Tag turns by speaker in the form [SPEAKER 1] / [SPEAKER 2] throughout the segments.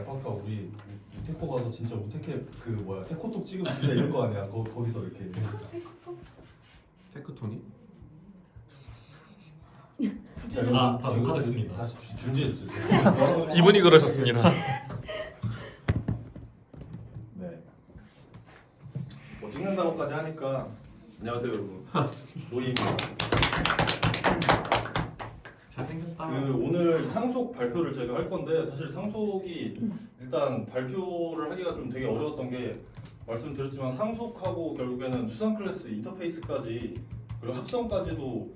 [SPEAKER 1] 아까 우리 우테코 가서 진짜 우테케 그 뭐야 테코톡 찍으면 진짜 이럴 거 아니야. 거기서 이렇게
[SPEAKER 2] 테크토니?
[SPEAKER 3] 다 녹화됐습니다.
[SPEAKER 1] 다시 준비해 주세요.
[SPEAKER 4] 이분이 그러셨습니다.
[SPEAKER 1] 네. 뭐 찍는다는 것까지 하니까 안녕하세요 여러분. 로이입니다.
[SPEAKER 3] 잘생겼다.
[SPEAKER 1] 그 오늘 상속 발표를 제가 할 건데 사실 상속이 일단 발표를 하기가 좀 되게 어려웠던 게 말씀드렸지만 상속하고 결국에는 추상 클래스 인터페이스까지 그리고 합성까지도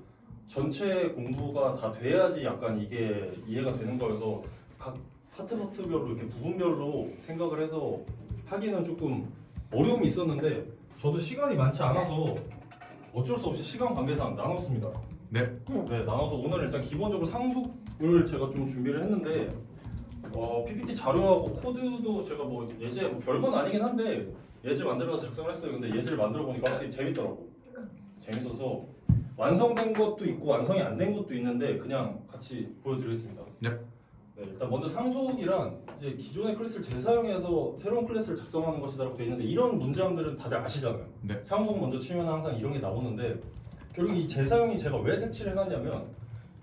[SPEAKER 1] 전체 공부가 다 돼야지 약간 이게 이해가 되는 거여서 각 파트별로 이렇게 부분별로 생각을 해서 하기는 조금 어려움이 있었는데 저도 시간이 많지 않아서 어쩔 수 없이 시간 관계상 나눴습니다.
[SPEAKER 2] 네.
[SPEAKER 1] 네, 나눠서 오늘 일단 기본적으로 상속을 제가 좀 준비를 했는데 PPT 자료하고 코드도 제가 뭐 예제 뭐 별건 아니긴 한데 예제 만들어서 작성을 했어요. 근데 예제를 만들어 보니까 확실히 재밌더라고. 재밌어서 완성된 것도 있고 완성이 안 된 것도 있는데 그냥 같이 보여드리겠습니다.
[SPEAKER 2] 네.
[SPEAKER 1] 네, 일단 먼저 상속이란 이제 기존의 클래스를 재사용해서 새로운 클래스를 작성하는 것이다라고 되어 있는데 이런 문장들은 다들 아시잖아요.
[SPEAKER 2] 네.
[SPEAKER 1] 상속 먼저 치면 항상 이런 게 나오는데 결국 이 재사용이 제가 왜 색칠을 해놨냐면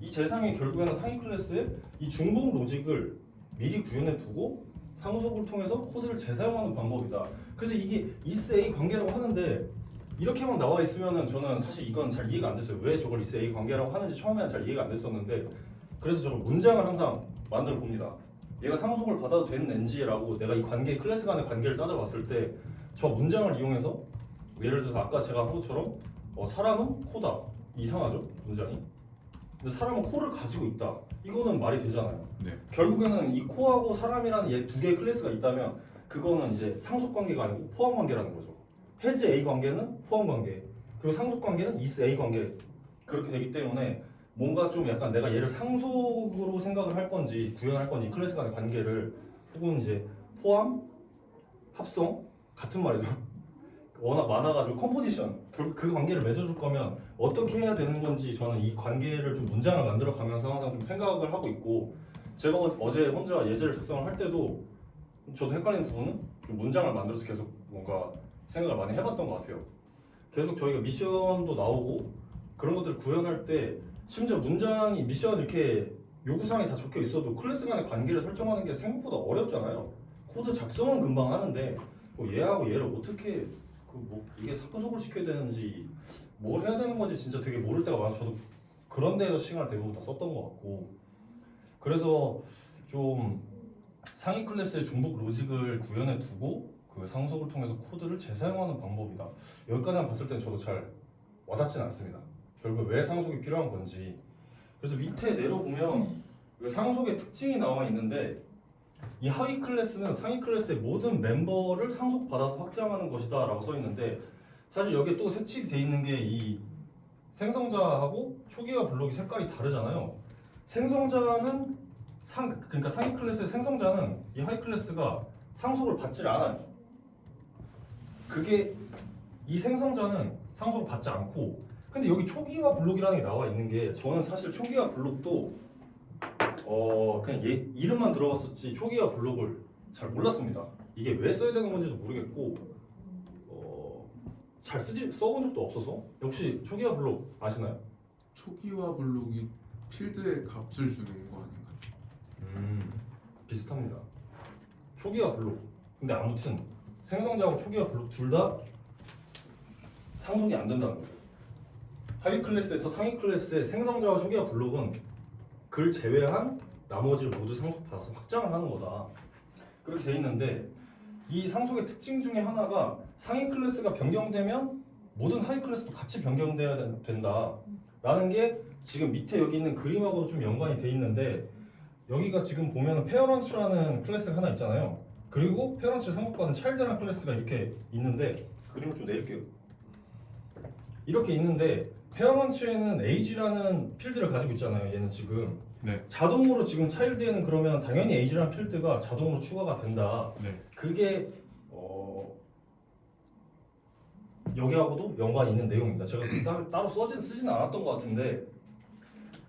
[SPEAKER 1] 이 재사용이 결국에는 상위 클래스의 이 중복 로직을 미리 구현해 두고 상속을 통해서 코드를 재사용하는 방법이다. 그래서 이게 is-a 관계라고 하는데 이렇게만 나와 있으면은 저는 사실 이건 잘 이해가 안 됐어요. 왜 저걸 is-a 관계라고 하는지 처음에는 잘 이해가 안 됐었는데 그래서 저걸 문장을 항상 만들어 봅니다. 얘가 상속을 받아도 되는 NG라고 내가 이 관계 클래스 간의 관계를 따져봤을 때 저 문장을 이용해서 예를 들어서 아까 제가 한 것처럼 사람은 코다. 이상하죠? 문장이. 근데 사람은 코를 가지고 있다. 이거는 말이 되잖아요.
[SPEAKER 2] 네.
[SPEAKER 1] 결국에는 이 코하고 사람이라는 얘 두 개의 클래스가 있다면 그거는 이제 상속 관계가 아니고 포함 관계라는 거죠. has A 관계는 포함 관계. 그리고 상속 관계는 is A 관계. 그렇게 되기 때문에 뭔가 좀 약간 내가 얘를 상속으로 생각을 할 건지 구현할 건지 이 클래스 간의 관계를 혹은 이제 포함, 합성 같은 말이죠. 워낙 많아가지고 컴포지션 결국 그 관계를 맺어줄 거면 어떻게 해야 되는 건지 저는 이 관계를 좀 문장을 만들어 가면서 항상 좀 생각을 하고 있고 제가 어제 혼자 예제를 작성을 할 때도 저도 헷갈리는 부분은 좀 문장을 만들어서 계속 뭔가 생각을 많이 해봤던 것 같아요. 계속 저희가 미션도 나오고 그런 것들을 구현할 때 심지어 문장이 미션 이렇게 요구사항이 다 적혀 있어도 클래스 간의 관계를 설정하는 게 생각보다 어렵잖아요. 코드 작성은 금방 하는데 뭐 얘하고 얘를 어떻게 뭐 이게 사구속을 시켜야 되는지 뭘 해야 되는 건지 진짜 되게 모를 때가 많아서 저도 그런 데에서 시간을 대부분 다 썼던 것 같고 그래서 좀 상위 클래스의 중복 로직을 구현해 두고 그 상속을 통해서 코드를 재사용하는 방법이다. 여기까지만 봤을 때는 저도 잘 와닿지는 않습니다. 결국 왜 상속이 필요한 건지. 그래서 밑에 내려보면 그 상속의 특징이 나와 있는데 이 하위 클래스는 상위 클래스의 모든 멤버를 상속받아서 확장하는 것이다 라고 써 있는데 사실 여기에 또 색칠이 돼 있는 게 이 생성자하고 초기화 블록이 색깔이 다르잖아요. 생성자는 그러니까 상위 클래스의 생성자는 이 하위 클래스가 상속을 받질 않아요. 그게 이 생성자는 상속을 받지 않고 근데 여기 초기화 블록이라는 게 나와 있는 게 저는 사실 초기화 블록도 그냥 얘 이름만 들어봤었지 초기화 블록을 잘 몰랐습니다. 이게 왜 써야 되는 건지도 모르겠고 잘 써본 적도 없어서 혹시 초기화 블록 아시나요?
[SPEAKER 2] 초기화 블록이 필드에 값을 주는 거 아닌가요?
[SPEAKER 1] 비슷합니다. 초기화 블록. 근데 아무튼 생성자하고 초기화 블록 둘 다 상속이 안 된다는 거죠. 하위 클래스에서 상위 클래스의 생성자와 초기화 블록은 그를 제외한 나머지를 모두 상속받아서 확장을 하는 거다. 그렇게 돼 있는데 이 상속의 특징 중에 하나가 상위 클래스가 변경되면 모든 하위 클래스도 같이 변경돼야 된다. 라는 게 지금 밑에 여기 있는 그림하고도 좀 연관이 돼 있는데 여기가 지금 보면 페어런츠라는 클래스가 하나 있잖아요. 그리고 페어런츠를 상속받은 차일드라는 클래스가 이렇게 있는데 그림을 좀 내릴게요. 이렇게 있는데 페어런츠에는 age라는 필드를 가지고 있잖아요. 얘는 지금
[SPEAKER 2] 네.
[SPEAKER 1] 자동으로 지금 차일드에는 그러면 당연히 age라는 필드가 자동으로 추가가 된다.
[SPEAKER 2] 네.
[SPEAKER 1] 그게 여기하고도 연관이 있는 내용입니다. 제가 따로 쓰지는 않았던 것 같은데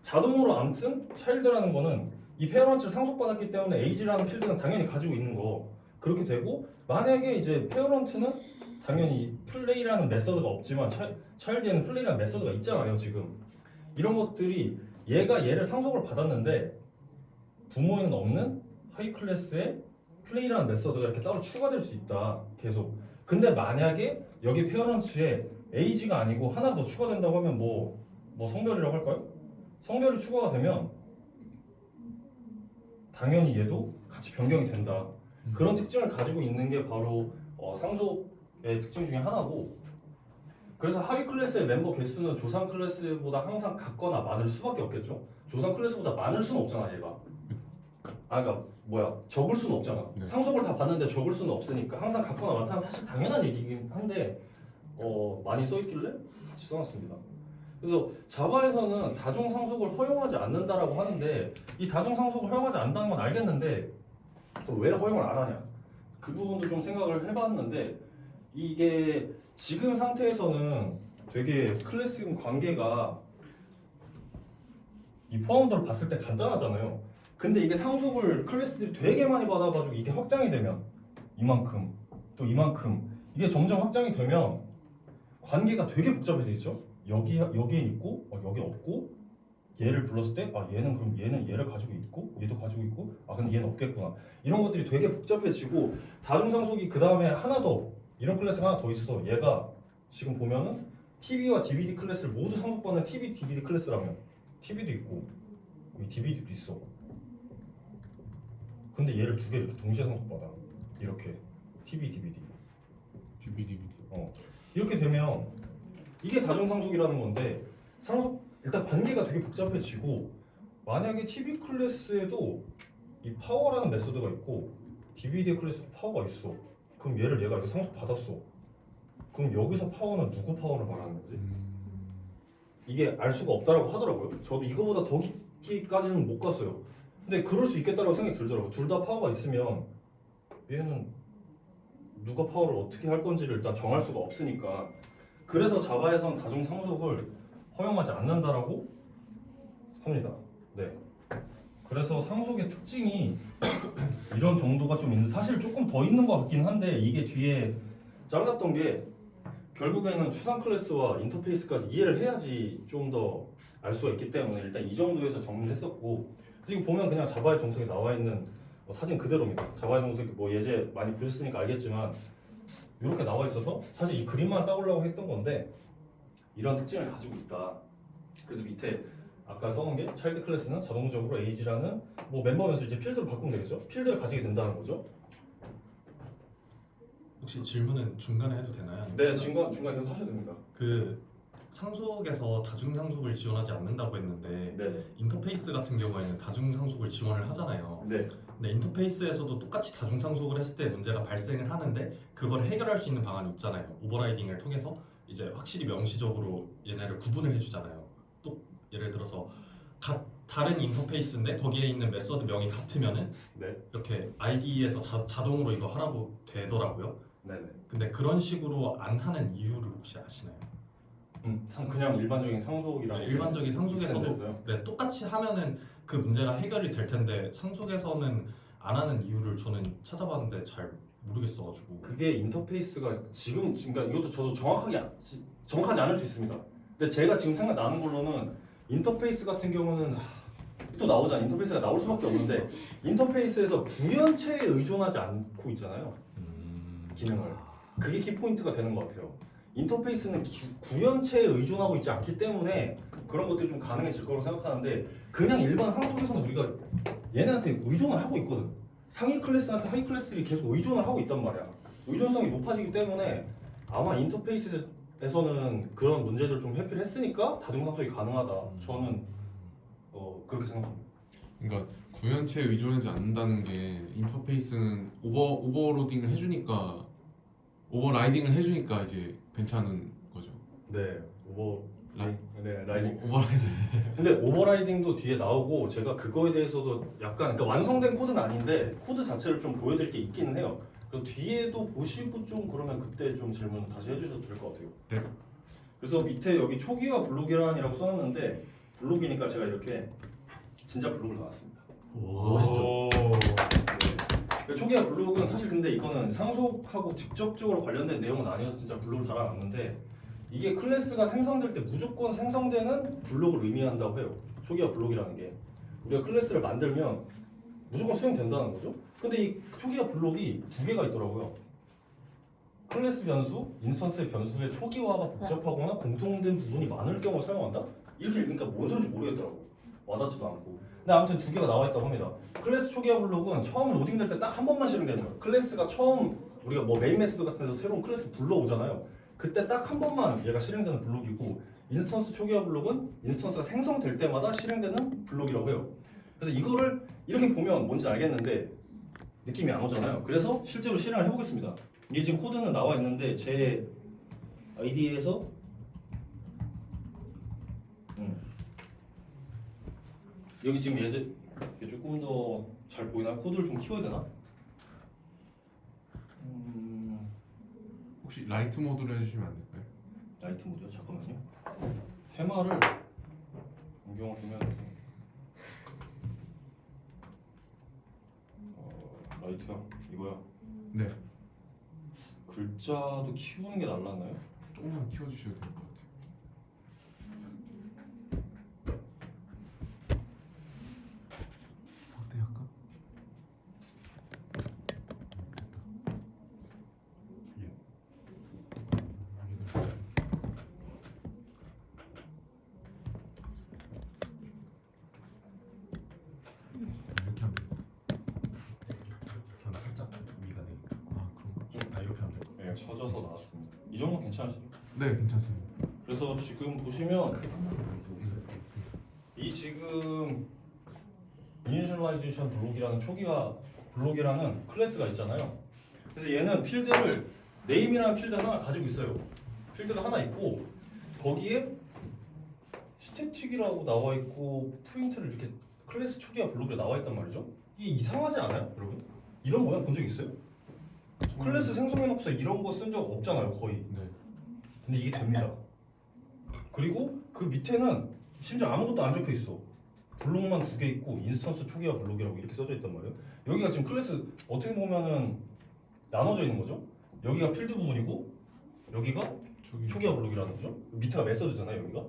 [SPEAKER 1] 자동으로 아무튼 차일드라는 거는 이 페어런츠를 상속받았기 때문에 age라는 필드는 당연히 가지고 있는 거 그렇게 되고 만약에 이제 페어런트는 당연히 플레이라는 메서드가 없지만 차일드에는 플레이라는 메서드가 있잖아요 지금 이런 것들이 얘가 얘를 상속을 받았는데 부모에는 없는 하이 클래스의 플레이라는 메서드가 이렇게 따로 추가될 수 있다 계속 근데 만약에 여기 페어런츠에 age가 아니고 하나 더 추가된다고 하면 뭐 성별이라고 할까요? 성별이 추가가 되면 당연히 얘도 같이 변경이 된다 그런 특징을 가지고 있는 게 바로 상속의 특징 중에 하나고 그래서 하위 클래스의 멤버 개수는 조상 클래스보다 항상 같거나 많을 수밖에 없겠죠 조상 클래스보다 많을 수는 없잖아 얘가 그러니까 적을 수는 없잖아
[SPEAKER 2] 네.
[SPEAKER 1] 상속을 다 받는데 적을 수는 없으니까 항상 같거나 많다는 사실 당연한 얘기긴 한데 많이 써있길래 같이 써놨습니다 그래서 자바에서는 다중 상속을 허용하지 않는다라고 하는데 이 다중 상속을 허용하지 않는다는 건 알겠는데 왜 허용을 안 하냐 그 부분도 좀 생각을 해봤는데 이게 지금 상태에서는 되게 클래스 관계가 이 포함도를 봤을 때 간단하잖아요 근데 이게 상속을 클래스들이 되게 많이 받아가지고 이게 확장이 되면 이만큼 또 이만큼 이게 점점 확장이 되면 관계가 되게 복잡해지죠 여기엔 있고 여기 없고 얘를 불렀을 때 얘는 그럼 얘는 얘를 가지고 있고 얘도 가지고 있고 근데 얘는 없겠구나 이런 것들이 되게 복잡해지고 다중상속이 그 다음에 하나 더 이런 클래스가 하나 더 있어서 얘가 지금 보면은 TV와 DVD 클래스를 모두 상속받는 TV, DVD 클래스라면 TV도 있고 여기 DVD도 있어 근데 얘를 두 개 이렇게 동시에 상속받아 이렇게 TV, DVD
[SPEAKER 2] DVD.
[SPEAKER 1] 이렇게 되면 이게 다중상속이라는 건데 일단 관계가 되게 복잡해지고 만약에 TV 클래스에도 이 파워라는 메소드가 있고 DVD 클래스도 파워가 있어 그럼 얘가 이렇게 상속받았어 그럼 여기서 파워는 누구 파워를 말하는 거지? 이게 알 수가 없다라고 하더라고요 저도 이거보다 더 깊게까지는 못 갔어요 근데 그럴 수 있겠다라고 생각이 들더라고요 둘 다 파워가 있으면 얘는 누가 파워를 어떻게 할 건지를 일단 정할 수가 없으니까 그래서 자바에선 다중 상속을 허용하지 않는다라고 합니다. 네. 그래서 상속의 특징이 이런 정도가 좀 있는 사실 조금 더 있는 것 같긴 한데 이게 뒤에 잘랐던 게 결국에는 추상 클래스와 인터페이스까지 이해를 해야지 좀 더 알 수가 있기 때문에 일단 이 정도에서 정리를 했었고 지금 보면 그냥 자바의 정석에 나와 있는 사진 그대로입니다. 자바의 정석이 예제 많이 보셨으니까 알겠지만 이렇게 나와 있어서 사실 이 그림만 따오려고 했던 건데 이런 특징을 가지고 있다. 그래서 밑에 아까 써놓은 게 차일드 클래스는 자동적으로 age라는 멤버 변수 이제 필드로 바꾸면 되겠죠? 필드를 가지게 된다는 거죠.
[SPEAKER 3] 혹시 질문은 중간에 해도 되나요?
[SPEAKER 1] 네, 중간에 계속 하셔도 됩니다.
[SPEAKER 3] 그 상속에서 다중 상속을 지원하지 않는다고 했는데
[SPEAKER 1] 네,
[SPEAKER 3] 인터페이스 같은 경우에는 다중 상속을 지원을 하잖아요.
[SPEAKER 1] 네,
[SPEAKER 3] 근데 인터페이스에서도 똑같이 다중 상속을 했을 때 문제가 발생을 하는데 그걸 해결할 수 있는 방안이 있잖아요. 오버라이딩을 통해서 이제 확실히 명시적으로 얘네를 구분을 해주잖아요. 또 예를 들어서 다른 인터페이스인데 거기에 있는 메서드 명이 같으면은
[SPEAKER 1] 네,
[SPEAKER 3] 이렇게 IDE에서 자동으로 이거 하라고 되더라고요.
[SPEAKER 1] 네, 네.
[SPEAKER 3] 근데 그런 식으로 안 하는 이유를 혹시 아시나요?
[SPEAKER 1] 그냥 일반적인 상속이랑
[SPEAKER 3] 네, 일반적인
[SPEAKER 1] 비슷한
[SPEAKER 3] 상속에서도
[SPEAKER 1] 데서요?
[SPEAKER 3] 네, 똑같이 하면은 그 문제가 해결이 될 텐데 상속에서는 안 하는 이유를 저는 찾아봤는데 잘 모르겠어가지고.
[SPEAKER 1] 그게 인터페이스가 지금 그러니까 이것도 저도 정확하지 않을 수 있습니다. 근데 제가 지금 생각나는 걸로는 인터페이스 같은 경우는 또 나오잖아. 인터페이스가 나올 수밖에 없는데 인터페이스에서 구현체에 의존하지 않고 있잖아요. 기능을. 그게 키포인트가 되는 것 같아요. 인터페이스는 구현체에 의존하고 있지 않기 때문에 그런 것들이 좀 가능해질 거라고 생각하는데 그냥 일반 상속에서는 우리가 얘네한테 의존을 하고 있거든. 상위 클래스한테 하위 클래스들이 계속 의존을 하고 있단 말이야. 의존성이 높아지기 때문에 아마 인터페이스에서는 그런 문제들을 좀 회피를 했으니까 다중상속이 가능하다. 저는 그렇게 생각합니다.
[SPEAKER 2] 그러니까 구현체에 의존하지 않는다는 게 인터페이스는 오버로딩을 해주니까 오버라이딩을 해주니까 이제 괜찮은 거죠.
[SPEAKER 1] 네, 라이딩.
[SPEAKER 2] 오버라이딩.
[SPEAKER 1] 근데 오버라이딩도 뒤에 나오고 제가 그거에 대해서도 약간 그러니까 완성된 코드는 아닌데 코드 자체를 좀 보여드릴 게 있기는 해요. 그래서 뒤에도 보시고 좀 그러면 그때 좀 질문 다시 해주셔도 될 것 같아요.
[SPEAKER 2] 네.
[SPEAKER 1] 그래서 밑에 여기 초기화 블록이란이라고 써놨는데 블록이니까 제가 이렇게 진짜 블록을 나왔습니다. 멋있죠? 초기화 블록은 사실 근데 이거는 상속하고 직접적으로 관련된 내용은 아니어서 진짜 블록을 달아놨는데 이게 클래스가 생성될 때 무조건 생성되는 블록을 의미한다고 해요. 초기화 블록이라는 게 우리가 클래스를 만들면 무조건 수행된다는 거죠. 근데 이 초기화 블록이 두 개가 있더라고요. 클래스 변수, 인스턴스의 변수의 초기화가 복잡하거나 공통된 부분이 많을 경우 사용한다? 이렇게 읽으니까 뭔 소리인지 모르겠더라고. 와닿지도 않고. 근데 아무튼 두 개가 나와 있다고 합니다. 클래스 초기화 블록은 처음 로딩될 때 딱 한 번만 실행되는 거예요. 클래스가 처음 우리가 뭐 메인 메소드 같은 데서 새로운 클래스 불러오잖아요. 그때 딱 한 번만 얘가 실행되는 블록이고 인스턴스 초기화 블록은 인스턴스가 생성될 때마다 실행되는 블록이라고 해요. 그래서 이거를 이렇게 보면 뭔지 알겠는데 느낌이 안 오잖아요. 그래서 실제로 실행을 해보겠습니다. 이게 지금 코드는 나와 있는데 제 IDE에서 여기 지금 예제 조금 더 잘 보이나? 코드를 좀 키워야 되나?
[SPEAKER 2] 혹시 라이트 모드로 해주시면 안 될까요?
[SPEAKER 1] 라이트 모드요? 잠깐만요. 테마를 변경을 좀 해야 돼서 라이트요? 이거요?
[SPEAKER 2] 네.
[SPEAKER 1] 글자도 키우는 게 낫나요?
[SPEAKER 2] 조금만 키워주셔도 될 것 같아요. 확대할까? 이렇게 하면 돼.
[SPEAKER 3] 이렇게 하면 살짝 위가 되니까.
[SPEAKER 2] 아 그런가?
[SPEAKER 3] 이렇게 하면 돼.
[SPEAKER 1] 네, 쳐져서 나왔습니다. 이 정도 괜찮으시죠?
[SPEAKER 2] 네 괜찮습니다.
[SPEAKER 1] 그래서 지금 보시면 이 지금 이니셜라이제이션 블록이라는 초기화 블록이라는 클래스가 있잖아요. 그래서 얘는 필드를 네임이라는 필드 하나 가지고 있어요. 필드가 하나 있고 거기에 스태틱이라고 나와 있고 프린트를 이렇게 클래스 초기화 블록에 나와 있단 말이죠. 이게 이상하지 않아요, 여러분? 이런 모양 본 적 있어요? 클래스 생성해놓고서 이런 거 쓴 적 없잖아요, 거의.
[SPEAKER 2] 네.
[SPEAKER 1] 근데 이게 됩니다. 그리고 그 밑에는 심지어 아무것도 안 적혀 있어. 블록만 두 개 있고 인스턴스 초기화 블록이라고 이렇게 써져 있단 말이에요. 여기가 지금 클래스 어떻게 보면은 나눠져 있는 거죠. 여기가 필드 부분이고 여기가 초기화 블록이라는 거죠. 밑에가 메서드잖아요, 여기가.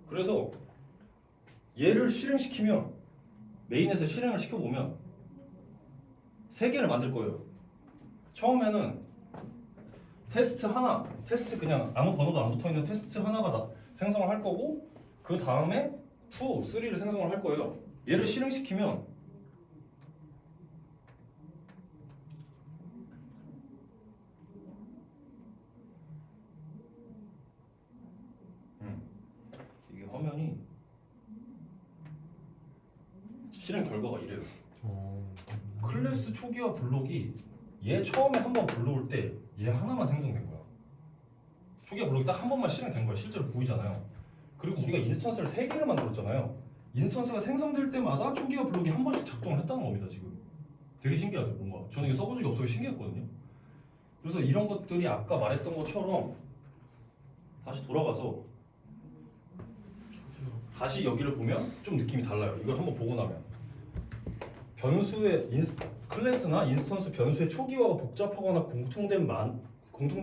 [SPEAKER 1] 그래서 얘를 실행시키면 메인에서 실행을 시켜보면 세 개를 만들 거예요. 처음에는 테스트 하나, 테스트 그냥 아무 번호도 안 붙어 있는 테스트 하나가 생성을 할 거고 그 다음에 2, 3를 생성을 할 거예요. 얘를 실행시키면 이게 화면이 실행 결과가 이래요. 클래스 초기화 블록이 얘 처음에 한번 불러올 때 얘 하나만 생성된 거야. 초기화 블록이 딱 한 번만 실행된 거야. 실제로 보이잖아요. 그리고 우리가 인스턴스를 3개를 만들었잖아요. 인스턴스가 생성될 때마다 초기화 블록이 한 번씩 작동을 했다는 겁니다. 지금 되게 신기하죠. 뭔가 저는 이거 써본 적이 없어서 신기했거든요. 그래서 이런 것들이 아까 말했던 것처럼 다시 돌아가서 다시 여기를 보면 좀 느낌이 달라요. 이걸 한번 보고 나면 변수의 클래스나 인스턴스 변수의 초기화가 복잡하거나 공통된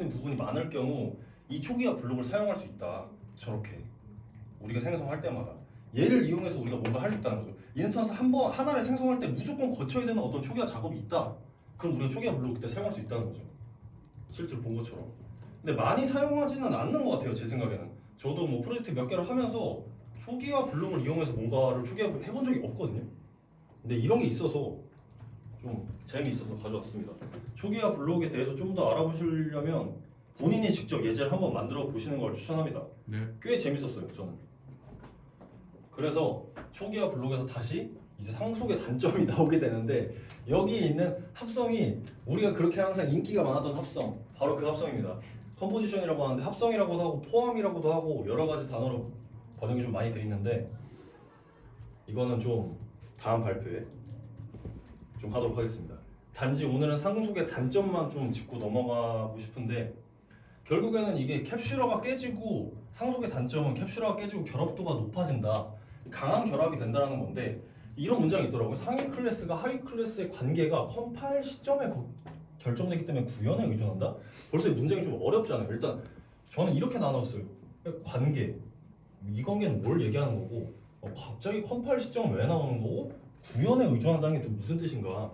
[SPEAKER 1] 부분이 많을 경우 이 초기화 블록을 사용할 수 있다. 저렇게 우리가 생성할 때마다 얘를 이용해서 우리가 뭔가 할 수 있다는 거죠. 인스턴스 하나를 생성할 때 무조건 거쳐야 되는 어떤 초기화 작업이 있다. 그럼 우리가 초기화 블록 그때 사용할 수 있다는 거죠. 실제로 본 것처럼. 근데 많이 사용하지는 않는 것 같아요. 제 생각에는. 저도 뭐 프로젝트 몇 개를 하면서 초기화 블록을 이용해서 뭔가를 초기화해본 적이 없거든요. 근데 이런 게 있어서 좀 재미있어서 가져왔습니다. 초기화 블록에 대해서 좀 더 알아보시려면 본인이 직접 예제를 한번 만들어 보시는 걸 추천합니다.
[SPEAKER 2] 네.
[SPEAKER 1] 꽤 재밌었어요, 저는. 그래서 초기화 블록에서 다시 이제 상속의 단점이 나오게 되는데 여기 있는 합성이 우리가 그렇게 항상 인기가 많았던 합성, 바로 그 합성입니다. 컴포지션이라고 하는데 합성이라고도 하고 포함이라고도 하고 여러 가지 단어로 번역이 좀 많이 돼 있는데 이거는 좀 다음 발표에 좀 하도록 하겠습니다. 단지 오늘은 상속의 단점만 좀 짚고 넘어가고 싶은데 결국에는 이게 캡슐러가 깨지고 상속의 단점은 캡슐러가 깨지고 결합도가 높아진다. 강한 결합이 된다는 건데 이런 문장이 있더라고요. 상위 클래스가 하위 클래스의 관계가 컴파일 시점에 결정되기 때문에 구현에 의존한다. 벌써 이 문장이 좀 어렵잖아요. 일단 저는 이렇게 나눴어요. 관계, 이 관계는 뭘 얘기하는 거고 갑자기 컴파일 시점 왜 나오는 거고 구현에 의존한다는 게 또 무슨 뜻인가.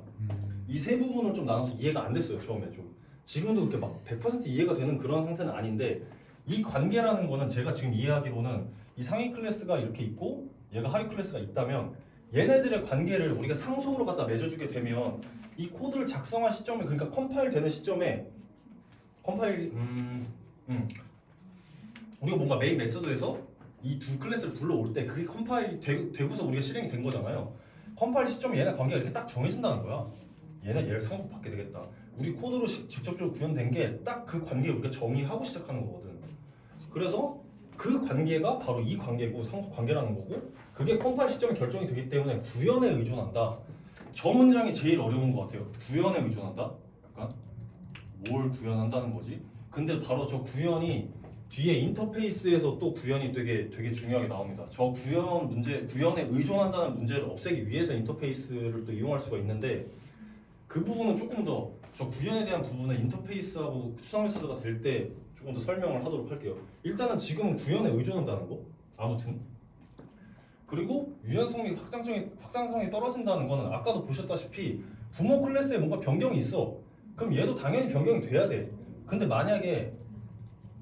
[SPEAKER 1] 이 세 부분을 좀 나눠서 이해가 안 됐어요. 처음에 좀. 지금도 그렇게 막 100% 이해가 되는 그런 상태는 아닌데 이 관계라는 거는 제가 지금 이해하기로는 이 상위 클래스가 이렇게 있고 얘가 하위 클래스가 있다면 얘네들의 관계를 우리가 상속으로 갖다 맺어주게 되면 이 코드를 작성한 시점에 그러니까 컴파일 되는 시점에 컴파일 우리가 뭔가 메인 메서드에서 이 두 클래스를 불러올 때 그게 컴파일이 되고서 우리가 실행이 된 거잖아요. 컴파일 시점에 얘네 관계가 이렇게 딱 정해진다는 거야. 얘는 얘를 상속받게 되겠다. 우리 코드로 직접적으로 구현된 게 딱 그 관계를 우리가 정의하고 시작하는 거거든. 그래서 그 관계가 바로 이 관계고 상속 관계라는 거고 그게 컴파일 시점에 결정이 되기 때문에 구현에 의존한다. 저 문장이 제일 어려운 것 같아요. 구현에 의존한다? 약간 뭘 구현한다는 거지? 근데 바로 저 구현이 뒤에 인터페이스에서 또 구현이 되게 중요하게 나옵니다. 저 구현 문제, 구현에 의존한다는 문제를 없애기 위해서 인터페이스를 또 이용할 수가 있는데 그 부분은 조금 더 저 구현에 대한 부분은 인터페이스하고 추상 메서드가 될 때 조금 더 설명을 하도록 할게요. 일단은 지금은 구현에 의존한다는 거. 아무튼 그리고 유연성이 확장성이 떨어진다는 거는 아까도 보셨다시피 부모 클래스에 뭔가 변경이 있어. 그럼 얘도 당연히 변경이 돼야 돼. 근데 만약에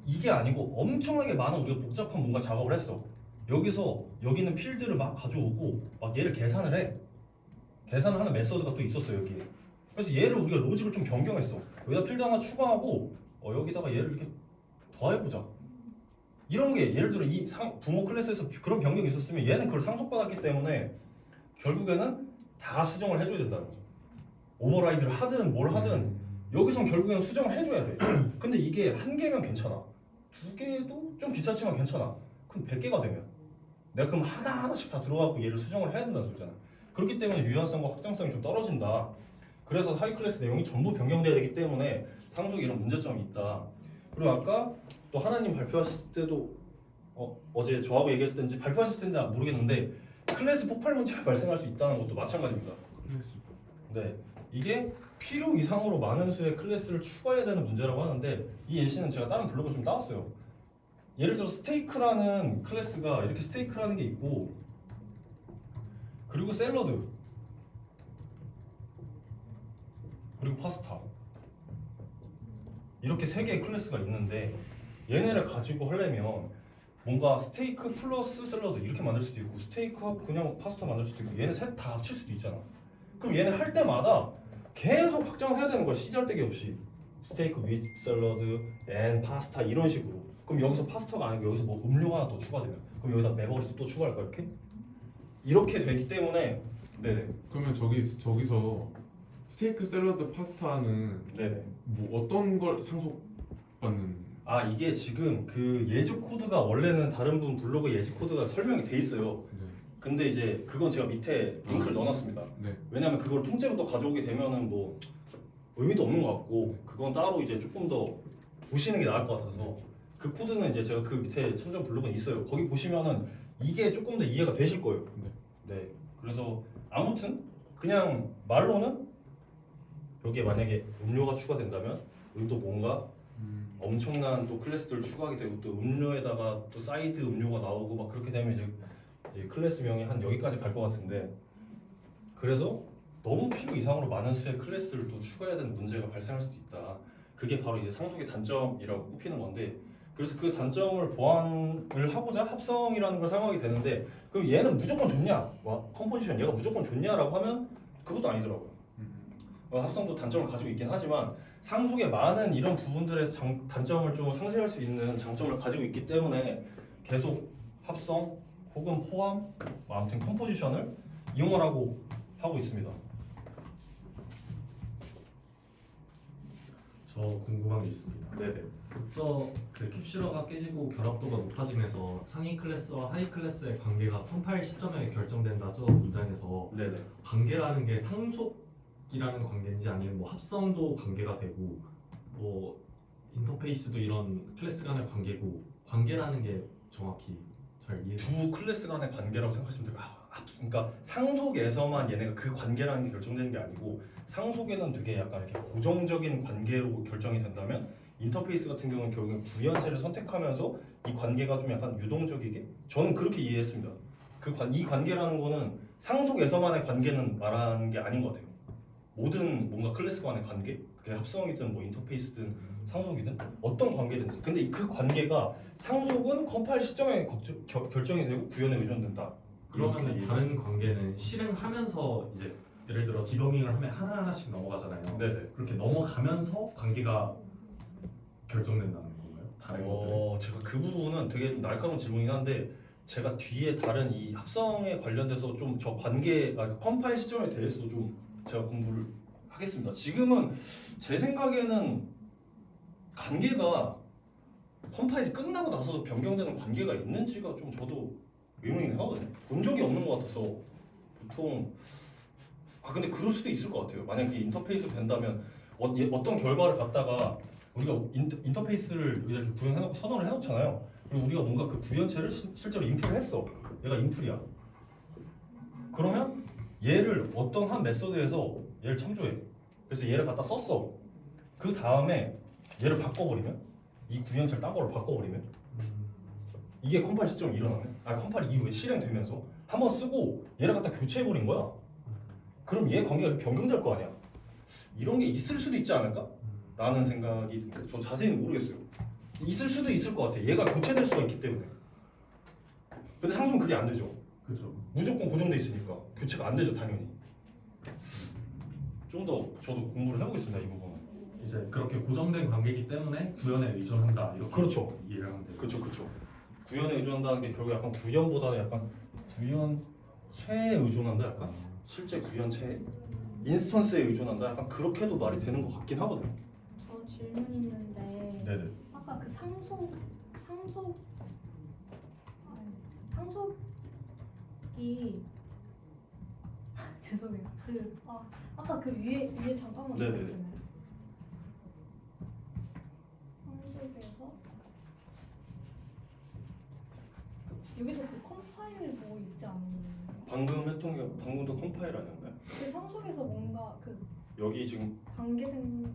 [SPEAKER 1] 이게 아니고 엄청나게 많은 우리가 복잡한 뭔가 작업을 했어. 여기서 여기 있는 필드를 막 가져오고 막 얘를 계산을 해. 계산을 하는 메서드가 또 있었어 여기에. 그래서 얘를 우리가 로직을 좀 변경했어. 여기다 필드 하나 추가하고 여기다가 얘를 이렇게 더해보자. 이런 게 예를 들어 이 부모 클래스에서 그런 변경이 있었으면 얘는 그걸 상속받았기 때문에 결국에는 다 수정을 해줘야 된다는 거죠. 오버라이드를 하든 뭘 하든 여기선 결국에는 수정을 해줘야 돼. 근데 이게 한 개면 괜찮아. 두 개도 좀 귀찮지만 괜찮아. 그럼 100개가 되면 내가 그럼 하나하나씩 다 들어가고 얘를 수정을 해야 된다는 소리잖아. 그렇기 때문에 유연성과 확장성이 좀 떨어진다. 그래서 하이 클래스 내용이 전부 변경돼야 되기 때문에 상속에 이런 문제점이 있다. 그리고 아까 또 하나님 발표하실 때도 어제 저하고 얘기했을 때인지 발표하실 때인지 모르겠는데 클래스 폭발 문제가 발생할 수 있다는 것도 마찬가지입니다. 네, 이게 필요 이상으로 많은 수의 클래스를 추가해야 되는 문제라고 하는데 이 예시는 제가 다른 블로그 좀 따왔어요. 예를 들어 스테이크라는 클래스가 이렇게 스테이크라는 게 있고 그리고 샐러드 그리고 파스타 이렇게 세 개의 클래스가 있는데 얘네를 가지고 하려면 뭔가 스테이크 플러스 샐러드 이렇게 만들 수도 있고 스테이크하고 그냥 파스타 만들 수도 있고 얘네 셋 다 합칠 수도 있잖아. 그럼 얘네 할 때마다 계속 확장을 해야 되는 거야. 시잘데기 없이 스테이크 with 샐러드 앤 파스타 이런 식으로. 그럼 여기서 파스타가 아니고 여기서 뭐 음료가 하나 더 추가되면 그럼 여기다 메버리지 또 추가할 거야 이렇게 되기 때문에 네네.
[SPEAKER 2] 그러면 저기서 스테이크 샐러드 파스타는
[SPEAKER 1] 네네.
[SPEAKER 2] 뭐 어떤 걸 상속받는?
[SPEAKER 1] 아 이게 지금 그 예지 코드가 원래는 다른 분 블로그 예지 코드가 설명이 돼 있어요.
[SPEAKER 2] 네.
[SPEAKER 1] 근데 이제 그건 제가 밑에 링크를 넣어놨습니다.
[SPEAKER 2] 네.
[SPEAKER 1] 왜냐면 그걸 통째로 또 가져오게 되면은 뭐 의미도 없는 것 같고 그건 따로 이제 조금 더 보시는 게 나을 것 같아서 그 코드는 이제 제가 그 밑에 참전 블로그는 있어요. 거기 보시면은 이게 조금 더 이해가 되실 거예요. 네. 그래서 아무튼 그냥 말로는 여기에 만약에 음료가 추가된다면 여기도 뭔가 엄청난 또 클래스들 추가하게 되고 또 음료에다가 또 사이드 음료가 나오고 막 그렇게 되면 이제 클래스명이 한 여기까지 갈 것 같은데 그래서 너무 필요 이상으로 많은 수의 클래스를 또 추가해야 되는 문제가 발생할 수도 있다. 그게 바로 이제 상속의 단점이라고 꼽히는 건데 그래서 그 단점을 보완을 하고자 합성이라는 걸 사용하게 되는데 그럼 얘는 무조건 좋냐? 컴포지션 얘가 무조건 좋냐라고 하면 그것도 아니더라고요. 합성도 단점을 가지고 있긴 하지만 상속의 많은 이런 부분들의 단점을 좀 상쇄할 수 있는 장점을 가지고 있기 때문에 계속 합성 혹은 포함 아무튼 컴포지션을 이용하라고 하고 있습니다.
[SPEAKER 3] 저 궁금한 게 있습니다.
[SPEAKER 1] 네네.
[SPEAKER 3] 그 캡슐러가 깨지고 결합도가 높아지면서 상위 클래스와 하위 클래스의 관계가 컴파일 시점에 결정된다죠 문장에서
[SPEAKER 1] 네네.
[SPEAKER 3] 관계라는 게 상속이라는 관계인지 아니면 뭐 합성도 관계가 되고 뭐 인터페이스도 이런 클래스 간의 관계고 관계라는 게 정확히 잘 이해.
[SPEAKER 1] 두 클래스 간의 관계라고 생각하시면 돼요. 그러니까 상속에서만 얘네가 그 관계라는 게 결정되는 게 아니고 상속에는 되게 약간 이렇게 고정적인 관계로 결정이 된다면 인터페이스 같은 경우는 결국엔 구현체를 선택하면서 이 관계가 좀 약간 유동적이게 저는 그렇게 이해했습니다. 이 관계라는 거는 상속에서만의 관계는 말하는 게 아닌 것 같아요. 모든 뭔가 클래스 간의 관계, 그게 합성이든 뭐 인터페이스든 상속이든 어떤 관계든지. 근데 그 관계가 상속은 컴파일 시점에 결정이 되고 구현에 의존된다.
[SPEAKER 3] 그러면
[SPEAKER 1] 이렇게
[SPEAKER 3] 다른 관계는 실행하면서 이제 예를 들어 디버깅을 하면 하나하나씩 넘어가잖아요.
[SPEAKER 1] 네네.
[SPEAKER 3] 그렇게 넘어가면서 관계가 결정된다는 건가요? 다른 것들은?
[SPEAKER 1] 제가 그 부분은 되게 좀 날카로운 질문이긴 한데 제가 뒤에 다른 이 합성에 관련돼서 좀 저 관계, 컴파일 시점에 대해서도 좀 제가 공부를 하겠습니다. 지금은 제 생각에는 관계가 컴파일이 끝나고 나서도 변경되는 관계가 있는지가 좀 저도 의문이긴 하거든요. 본 적이 없는 것 같아서 보통 근데 그럴 수도 있을 것 같아요. 만약 그 인터페이스 된다면 어떤 결과를 갖다가 우리가 인터페이스를 이렇게 구현해놓고 선언을 해놓잖아요. 그리고 우리가 뭔가 그 구현체를 실제로 인풀을 했어. 얘가 인풀이야. 그러면 얘를 어떤 한 메소드에서 얘를 참조해. 그래서 얘를 갖다 썼어. 그 다음에 얘를 바꿔버리면 이 구현체를 딴 걸로 바꿔버리면 이게 컴파일 시점이 일어나면 컴파일 이후에 실행되면서 한번 쓰고 얘를 갖다 교체해버린 거야. 그럼 얘 관계가 변경될 거 아니야. 이런 게 있을 수도 있지 않을까? 라는 생각이 듭니다. 저 자세히는 모르겠어요. 있을 수도 있을 것 같아. 얘가 교체될 수가 있기 때문에. 근데 상속은 그게 안 되죠.
[SPEAKER 3] 그렇죠.
[SPEAKER 1] 무조건 고정돼 있으니까 교체가 안 되죠, 당연히. 좀 더 저도 공부를 해보겠습니다, 이 부분은.
[SPEAKER 3] 이제 그렇게 고정된 관계이기 때문에 구현에 의존한다 이렇게
[SPEAKER 1] 그렇죠.
[SPEAKER 3] 이해를 하면 돼요.
[SPEAKER 1] 그렇죠. 구현에 의존한다는 게 결국 약간 구현보다는 약간 구현체에 의존한다, 약간 실제 구현체에 인스턴스에 의존한다, 약간 그렇게도 말이 되는 것 같긴 하거든요.
[SPEAKER 5] 저 질문 있는데
[SPEAKER 1] 네네.
[SPEAKER 5] 아까 그 상속이 죄송해요. 아까 그 위에 잠깐만
[SPEAKER 1] 네네네.
[SPEAKER 5] 보여주세요. 상속에서 여기서 그 컴파일 뭐 있지 않나요?
[SPEAKER 1] 방금 했던 게 방금도 컴파일 아니었나요?
[SPEAKER 5] 그 상속에서 뭔가 그
[SPEAKER 1] 여기 지금
[SPEAKER 5] 관계생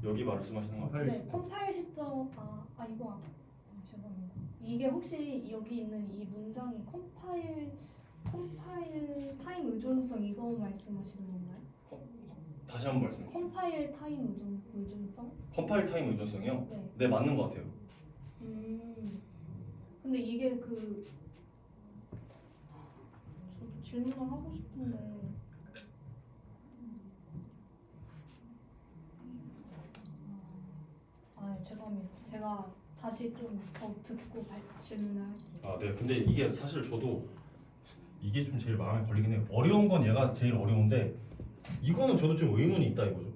[SPEAKER 1] 여기 말씀하시는 거
[SPEAKER 3] 컴파일
[SPEAKER 5] 네,
[SPEAKER 3] 시점.
[SPEAKER 5] 컴파일 시점 이거 죄송합니다. 이게 혹시 여기 있는 이 문장이 컴파일 타임 의존성 이거 말씀하시는 건가요?
[SPEAKER 1] 다시 한번 말씀해 주세요.
[SPEAKER 5] 컴파일 타임 의존성?
[SPEAKER 1] 컴파일 타임 의존성이요?
[SPEAKER 5] 네.
[SPEAKER 1] 네, 맞는 것 같아요.
[SPEAKER 5] 근데 이게 저도 질문을 하고 싶은데 죄송합니다. 제가 다시 좀 더 듣고 질문을 할게요.
[SPEAKER 1] 네. 근데 이게 사실 저도 이게 좀 제일 마음에 걸리긴 해요. 어려운 건 얘가 제일 어려운데 이거는 저도 좀 의문이 있다 이거죠.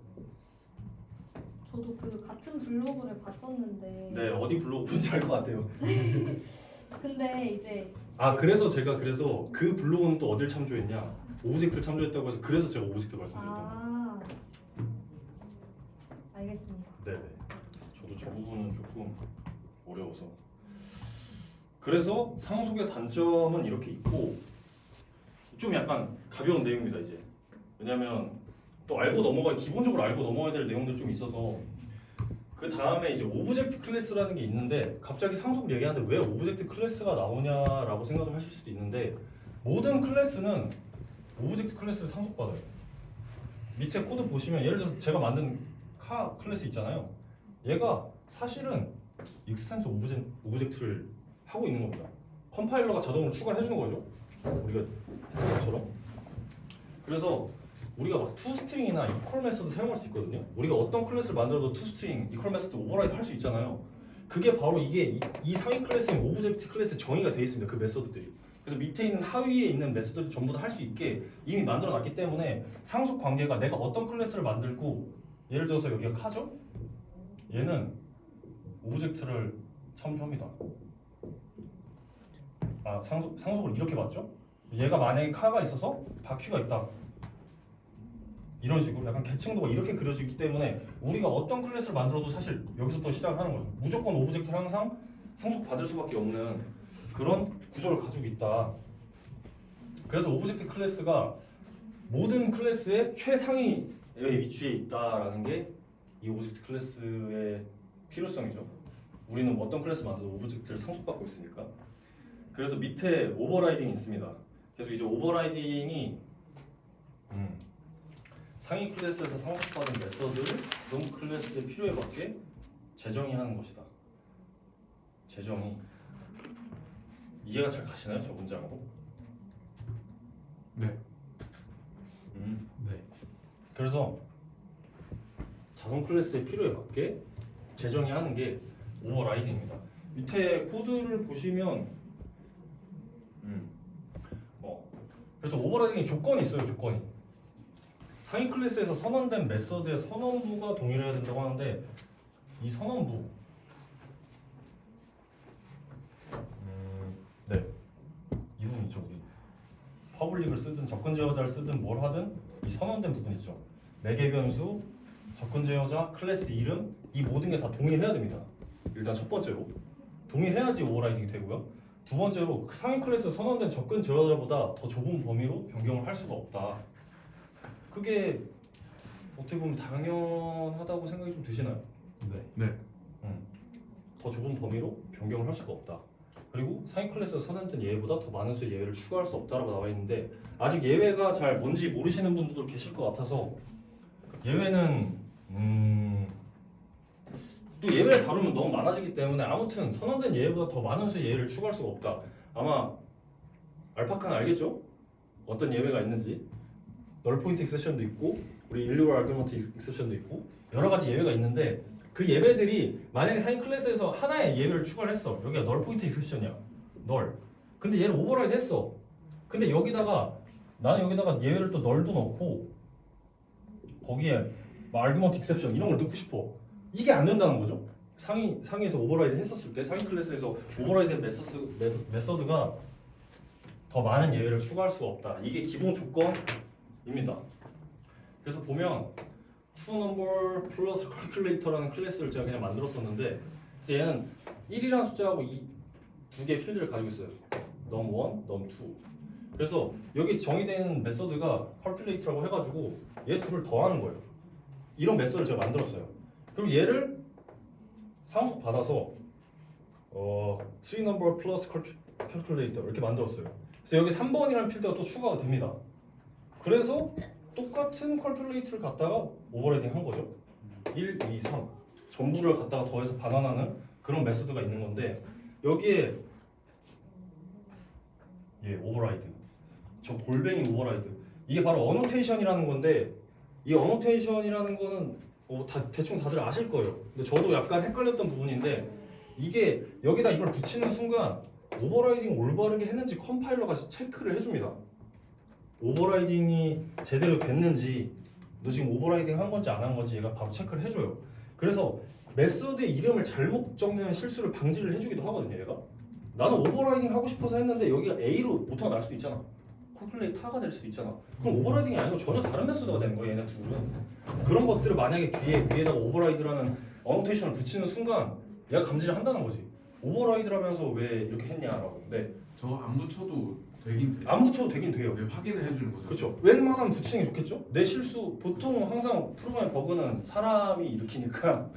[SPEAKER 5] 저도 그 같은 블로그를 봤었는데
[SPEAKER 1] 네, 어디 블로그 보는지 알 것 같아요.
[SPEAKER 5] 근데 이제
[SPEAKER 1] 그래서 제가 그 블로그는 또 어딜 참조했냐? 오브젝트를 참조했다고 해서 그래서 제가 오브젝트 말씀드렸던 거예요.
[SPEAKER 5] 알겠습니다.
[SPEAKER 1] 네네. 저도 저 부분은 조금 어려워서. 그래서 상속의 단점은 이렇게 있고 좀 약간 가벼운 내용입니다 이제. 왜냐면 또 기본적으로 알고 넘어가야 될 내용들 좀 있어서 그 다음에 이제 오브젝트 클래스라는 게 있는데 갑자기 상속을 얘기하는데 왜 오브젝트 클래스가 나오냐라고 생각을 하실 수도 있는데 모든 클래스는 오브젝트 클래스를 상속받아요. 밑에 코드 보시면 예를 들어서 제가 만든 카 클래스 있잖아요. 얘가 사실은 익스텐스 오브젝트를 하고 있는 겁니다. 컴파일러가 자동으로 추가를 해주는 거죠. 우리가 했던 것처럼. 그래서 우리가 막 toString이나 equal 메소드 사용할 수 있거든요. 우리가 어떤 클래스를 만들어도 toString, equal 메소드 오버라이드 할 수 있잖아요. 그게 바로 이게 이 상위 클래스인 오브젝트 클래스에 정의가 되어 있습니다. 그 메소드들이. 그래서 밑에 있는 하위에 있는 메소드를 전부 다 할 수 있게 이미 만들어 놨기 때문에 상속 관계가 내가 어떤 클래스를 만들고 예를 들어서 여기가 카죠? 얘는 오브젝트를 참조합니다. 상속을 이렇게 봤죠? 얘가 만약에 카가 있어서 바퀴가 있다. 이런 식으로 약간 계층도가 이렇게 그려지기 때문에 우리가 어떤 클래스를 만들어도 사실 여기서부터 시작을 하는 거죠. 무조건 오브젝트를 항상 상속받을 수밖에 없는 그런 구조를 가지고 있다. 그래서 오브젝트 클래스가 모든 클래스의 최상위에 위치해 있다라는 게 이 오브젝트 클래스의 필요성이죠. 우리는 어떤 클래스 만들어도 오브젝트를 상속받고 있으니까. 그래서 밑에 오버라이딩이 있습니다. 그래서 이제 오버라이딩이 상위 클래스에서 상속받은 메서드를 그 클래스의 필요에 맞게 재정의 하는 것이다. 재정의. 이해가 잘 가시나요? 저 문장으로?
[SPEAKER 2] 네.
[SPEAKER 3] 네.
[SPEAKER 1] 그래서 자동 클래스의 필요에 맞게 재정의 하는 게 오버라이딩입니다. 밑에 코드를 보시면 그래서 오버라이딩에 조건이 있어요. 조건이 상위 클래스에서 선언된 메서드의 선언부가 동일해야 된다고 하는데 이 선언부 네 이 부분이죠. 우리 퍼블릭을 쓰든 접근 제어자를 쓰든 뭘 하든 이 선언된 부분이죠. 매개 변수, 접근 제어자, 클래스 이름 이 모든 게 다 동일해야 됩니다. 일단 첫 번째로 동일해야지 오버라이딩이 되고요. 두 번째로 그 상위 클래스 선언된 접근 제어자보다 더 좁은 범위로 변경을 할 수가 없다. 그게 어떻게 보면 당연하다고 생각이 좀 드시나요?
[SPEAKER 2] 네.
[SPEAKER 1] 더 좁은 범위로 변경을 할 수가 없다. 그리고 상위 클래스 선언된 예외보다 더 많은 수의 예외를 추가할 수 없다라고 나와 있는데 아직 예외가 잘 뭔지 모르시는 분들도 계실 것 같아서 예외는 또 예외를 다루면 너무 많아지기 때문에 아무튼 선언된 예외보다 더 많은 수의 예외를 추가할 수가 없다. 아마 알파카는 알겠죠? 어떤 예외가 있는지. 널 포인트 익셉션도 있고 우리 일리걸 아규먼트 익셉션도 있고 여러 가지 예외가 있는데 그 예외들이 만약에 상위 클래스에서 하나의 예외를 추가를 했어. 여기가 널 포인트 익셉션이야. 널. 근데 얘를 오버라이드 했어. 근데 여기다가 나는 여기다가 예외를 또 널도 넣고 거기에 뭐 아규먼트 익셉션 이런 걸 넣고 싶어. 이게 안 된다는 거죠. 상위에서 오버라이드 했었을 때 상위 클래스에서 오버라이드 메서드가 더 많은 예외를 추가할 수가 없다. 이게 기본 조건입니다. 그래서 보면 toNumber 플러스 calculator라는 클래스를 제가 그냥 만들었었는데 그래서 얘는 1이라는 숫자하고 두 개의 필드를 가지고 있어요. num1, num2. 그래서 여기 정의된 메서드가 calculate라고 해가지고 얘 둘을 더하는 거예요. 이런 메서드를 제가 만들었어요. 그리고 얘를 상속 받아서 toNumber 플러스 calculator 이렇게 만들었어요. 그래서 여기 3번이라는 필드가 또 추가가 됩니다. 그래서 똑같은 calculator를 갖다가 오버라이딩 한 거죠. 1, 2, 3 전부를 갖다가 더해서 반환하는 그런 메소드가 있는 건데 여기에 오버라이드 저 골뱅이 오버라이드 이게 바로 어노테이션이라는 건데 이 어노테이션이라는 거는 대충 다들 아실 거예요. 근데 저도 약간 헷갈렸던 부분인데 이게 여기다 이걸 붙이는 순간 오버라이딩 올바르게 했는지 컴파일러가 체크를 해줍니다. 오버라이딩이 제대로 됐는지 너 지금 오버라이딩 한 건지 안 한 건지 얘가 바로 체크를 해줘요. 그래서 메소드의 이름을 잘못 적는 실수를 방지를 해주기도 하거든요. 얘가 나는 오버라이딩 하고 싶어서 했는데 여기가 A로 오타가 날 수도 있잖아. 콜큘레이터가 될 수도 있잖아. 그럼 오버라이딩이 아니고 전혀 다른 메소드가 되는 거예요. 얘네 둘은. 그런 것들을 만약에 위에다가 오버라이드라는 어노테이션을 붙이는 순간 얘가 감지를 한다는 거지. 오버라이드라면서 왜 이렇게 했냐라고. 네.
[SPEAKER 2] 저거 안 붙여도 되긴 돼요.
[SPEAKER 1] 안 붙여도 되긴 돼요.
[SPEAKER 2] 네, 확인을 해주는 거죠.
[SPEAKER 1] 그렇죠. 웬만하면 붙이는 게 좋겠죠. 내 실수 보통 항상 프로그램 버그는 사람이 일으키니까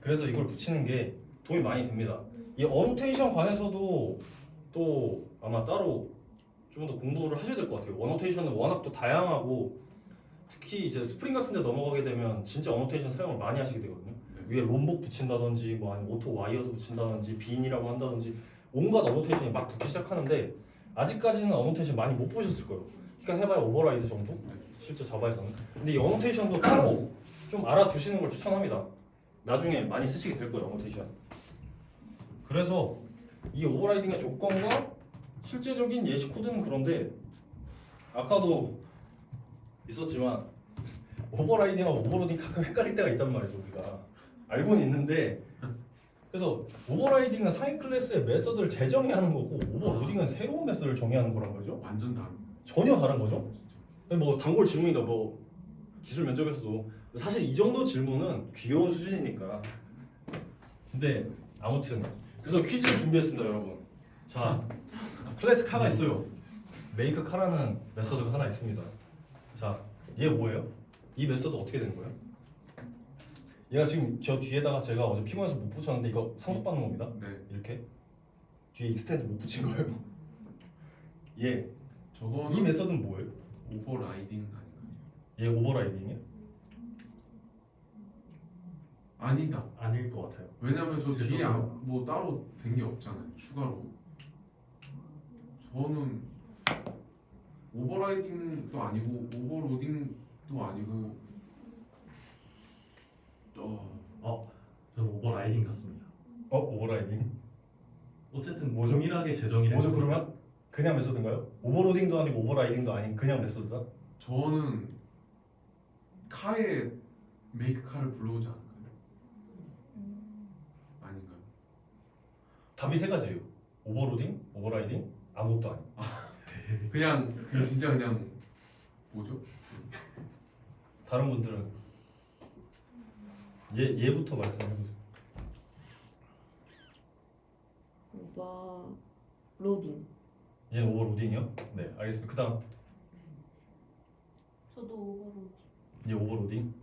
[SPEAKER 1] 그래서 이걸 붙이는 게 도움이 많이 됩니다. 이 어노테이션 관해서도 또 아마 따로 좀 더 공부를 하셔야 될 것 같아요. 어노테이션은 워낙 또 다양하고 특히 이제 스프링 같은 데 넘어가게 되면 진짜 어노테이션 사용을 많이 하시게 되거든요.
[SPEAKER 2] 네.
[SPEAKER 1] 위에 롬복 붙인다든지 뭐 아니면 오토 와이어드 붙인다든지 빈이라고 한다든지 온갖 어노테이션이 막 붙기 시작하는데 아직까지는 어노테이션 많이 못 보셨을 거예요. 그러니까 해봐야 오버라이드 정도? 실제 자바에서는. 근데 이 어노테이션도 따로 좀 알아두시는 걸 추천합니다. 나중에 많이 쓰시게 될 거예요, 어노테이션. 그래서 이 오버라이딩의 조건과 실제적인 예시 코드는 그런데 아까도 있었지만 오버라이딩하고 오버로딩 가끔 헷갈릴 때가 있단 말이죠. 우리가 알고는 있는데 그래서 오버라이딩은 상위 클래스의 메서드를 재정의하는 거고 오버로딩은 새로운 메서드를 정의하는 거란 거죠.
[SPEAKER 2] 완전 다른.
[SPEAKER 1] 전혀 다른 거죠. 뭐 단골 질문이다. 뭐 기술 면접에서도 사실 이 정도 질문은 귀여운 수준이니까. 근데 아무튼 그래서 퀴즈를 준비했습니다, 여러분. 자, 클래스 카가 있어요. 메이크 카라는 메서드가 하나 있습니다. 자, 얘 뭐예요? 이 메서드 어떻게 되는 거예요? 얘가 지금 저 뒤에다가 제가 어제 피곤해서 못 붙였는데 이거 상속받는 겁니다.
[SPEAKER 2] 네.
[SPEAKER 1] 이렇게 뒤에 익스텐드 못 붙인 거예요. 얘,
[SPEAKER 2] 저거는
[SPEAKER 1] 이 메서드는 뭐예요?
[SPEAKER 2] 오버라이딩 아닌가요?
[SPEAKER 1] 얘 오버라이딩이에요?
[SPEAKER 2] 아니다.
[SPEAKER 3] 아닐 것 같아요.
[SPEAKER 2] 왜냐면 저 뒤에
[SPEAKER 3] 죄송해요.
[SPEAKER 2] 뭐 따로 된 게 없잖아요. 추가로. 저는 오버라이딩도 아니고 오버로딩도 아니고
[SPEAKER 3] 저는 오버라이딩 같습니다.
[SPEAKER 1] 오버라이딩.
[SPEAKER 3] 어쨌든
[SPEAKER 1] 뭐죠?
[SPEAKER 3] 동일하게 제정이
[SPEAKER 1] 뭐죠
[SPEAKER 3] 됐으니까.
[SPEAKER 1] 그러면? 그냥 메서드인가요? 오버로딩도 아니고 오버라이딩도 아닌 그냥 메서드다?
[SPEAKER 2] 저는 카에 메이크 카를 불러오지 않을까요? 아닌가요?
[SPEAKER 1] 답이 세 가지예요. 오버로딩, 오버라이딩, 아무것도 아닌.
[SPEAKER 2] 그냥 진짜 그냥 뭐죠?
[SPEAKER 1] 다른 분들은 얘부터 말씀해보세요.
[SPEAKER 6] 오버로딩.
[SPEAKER 1] 얘는 오버로딩이요? 네, 알겠습니다. 그다음
[SPEAKER 5] 저도 오버로드.
[SPEAKER 1] 얘 오버로딩.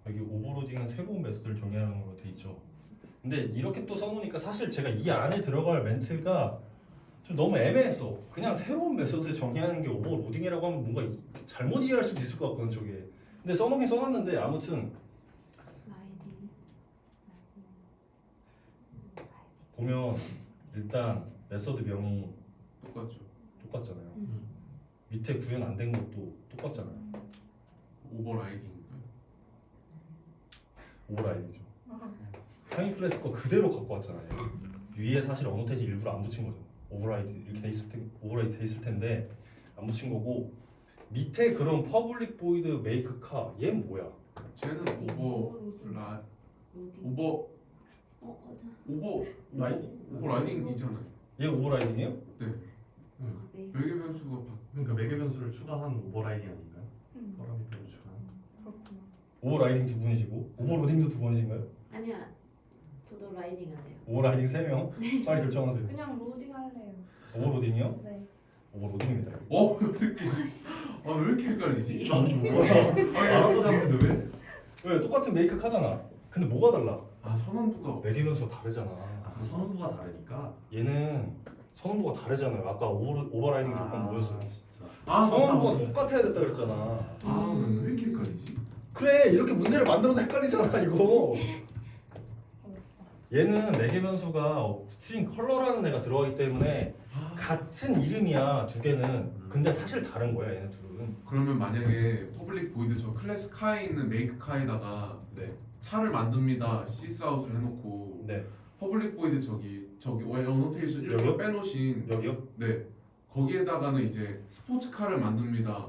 [SPEAKER 1] 여기 오버로딩은 새로운 메소드를 정의하는 걸로 돼 있죠. 근데 이렇게 또 써놓으니까 사실 제가 이 안에 들어갈 멘트가 좀 너무 애매했어. 그냥 새로운 메소드 정의하는 게 오버로딩이라고 하면 뭔가 잘못 이해할 수도 있을 것 같거든 저게. 근데 써놓긴 써놨는데 아무튼
[SPEAKER 6] 라이딩.
[SPEAKER 1] 보면 일단 메소드 명이
[SPEAKER 2] 똑같죠.
[SPEAKER 1] 똑같잖아요. 밑에 구현 안 된 것도 똑같잖아요.
[SPEAKER 2] 오버라이딩인가요?
[SPEAKER 1] 오버라이딩이죠. 상위 클래스 거 그대로 갖고 왔잖아요. 위에 사실 어노테이션 일부러 안 붙인 거죠. 오버라이드 이렇게 돼 있을 텐데 오버라이드 돼 있을 텐데 안 붙인 거고 밑에 그런 퍼블릭 보이드 메이크 카 얘는 뭐야?
[SPEAKER 2] 쟤는
[SPEAKER 6] 로딩.
[SPEAKER 2] 오버
[SPEAKER 6] 라이딩.
[SPEAKER 2] 오버라이딩이잖아요.
[SPEAKER 1] 얘 오버라이딩이에요?
[SPEAKER 2] 네.
[SPEAKER 6] 메이크.
[SPEAKER 2] 매개 변수가
[SPEAKER 3] 그러니까 매개 변수를 추가한 오버라이딩 아닌가요?
[SPEAKER 5] 음,
[SPEAKER 3] 파라미터를 추가한.
[SPEAKER 5] 그렇구나.
[SPEAKER 1] 오버라이딩 두 분이시고 오버로딩도 두 번이신가요?
[SPEAKER 6] 아니야. 저도 라이딩 안 해요.
[SPEAKER 1] 오버라이딩 세 명. 빨리 결정하세요.
[SPEAKER 5] 그냥 로딩 할래요.
[SPEAKER 1] 오버로딩이요?
[SPEAKER 5] 네.
[SPEAKER 1] 오버로딩입니다.
[SPEAKER 2] 어떻게? 왜 이렇게 헷갈리지?
[SPEAKER 3] 알아서 잡는데 왜?
[SPEAKER 1] 왜 똑같은 메이크 카잖아. 근데 뭐가 달라?
[SPEAKER 2] 선언부가
[SPEAKER 1] 매개 변수가 다르잖아.
[SPEAKER 3] 선언부가 다르니까.
[SPEAKER 1] 얘는 선언부가 다르잖아요. 아까 오버라이딩 조건 뭐였어요?
[SPEAKER 3] 진짜.
[SPEAKER 1] 선언부가 똑같아야 됐다 그랬잖아.
[SPEAKER 2] 왜 이렇게 헷갈리지?
[SPEAKER 1] 그래 이렇게 문제를 만들어도 헷갈리잖아 이거.
[SPEAKER 5] 어렵다.
[SPEAKER 1] 얘는 매개 변수가 스트링 컬러라는 애가 들어가기 때문에 같은 이름이야 두 개는. 근데 사실 다른 거야 얘네 둘은.
[SPEAKER 2] 그러면 만약에 퍼블릭 보이드 저 클래스 카에 있는 메이크 카에다가
[SPEAKER 1] 네.
[SPEAKER 2] 차를 만듭니다 시스아웃을 해놓고
[SPEAKER 1] 네.
[SPEAKER 2] 퍼블릭 보이드 저기 어노테이션
[SPEAKER 1] 여기요?
[SPEAKER 2] 일부러 빼놓으신
[SPEAKER 1] 여기요?
[SPEAKER 2] 네 거기에다가는 이제 스포츠카를 만듭니다.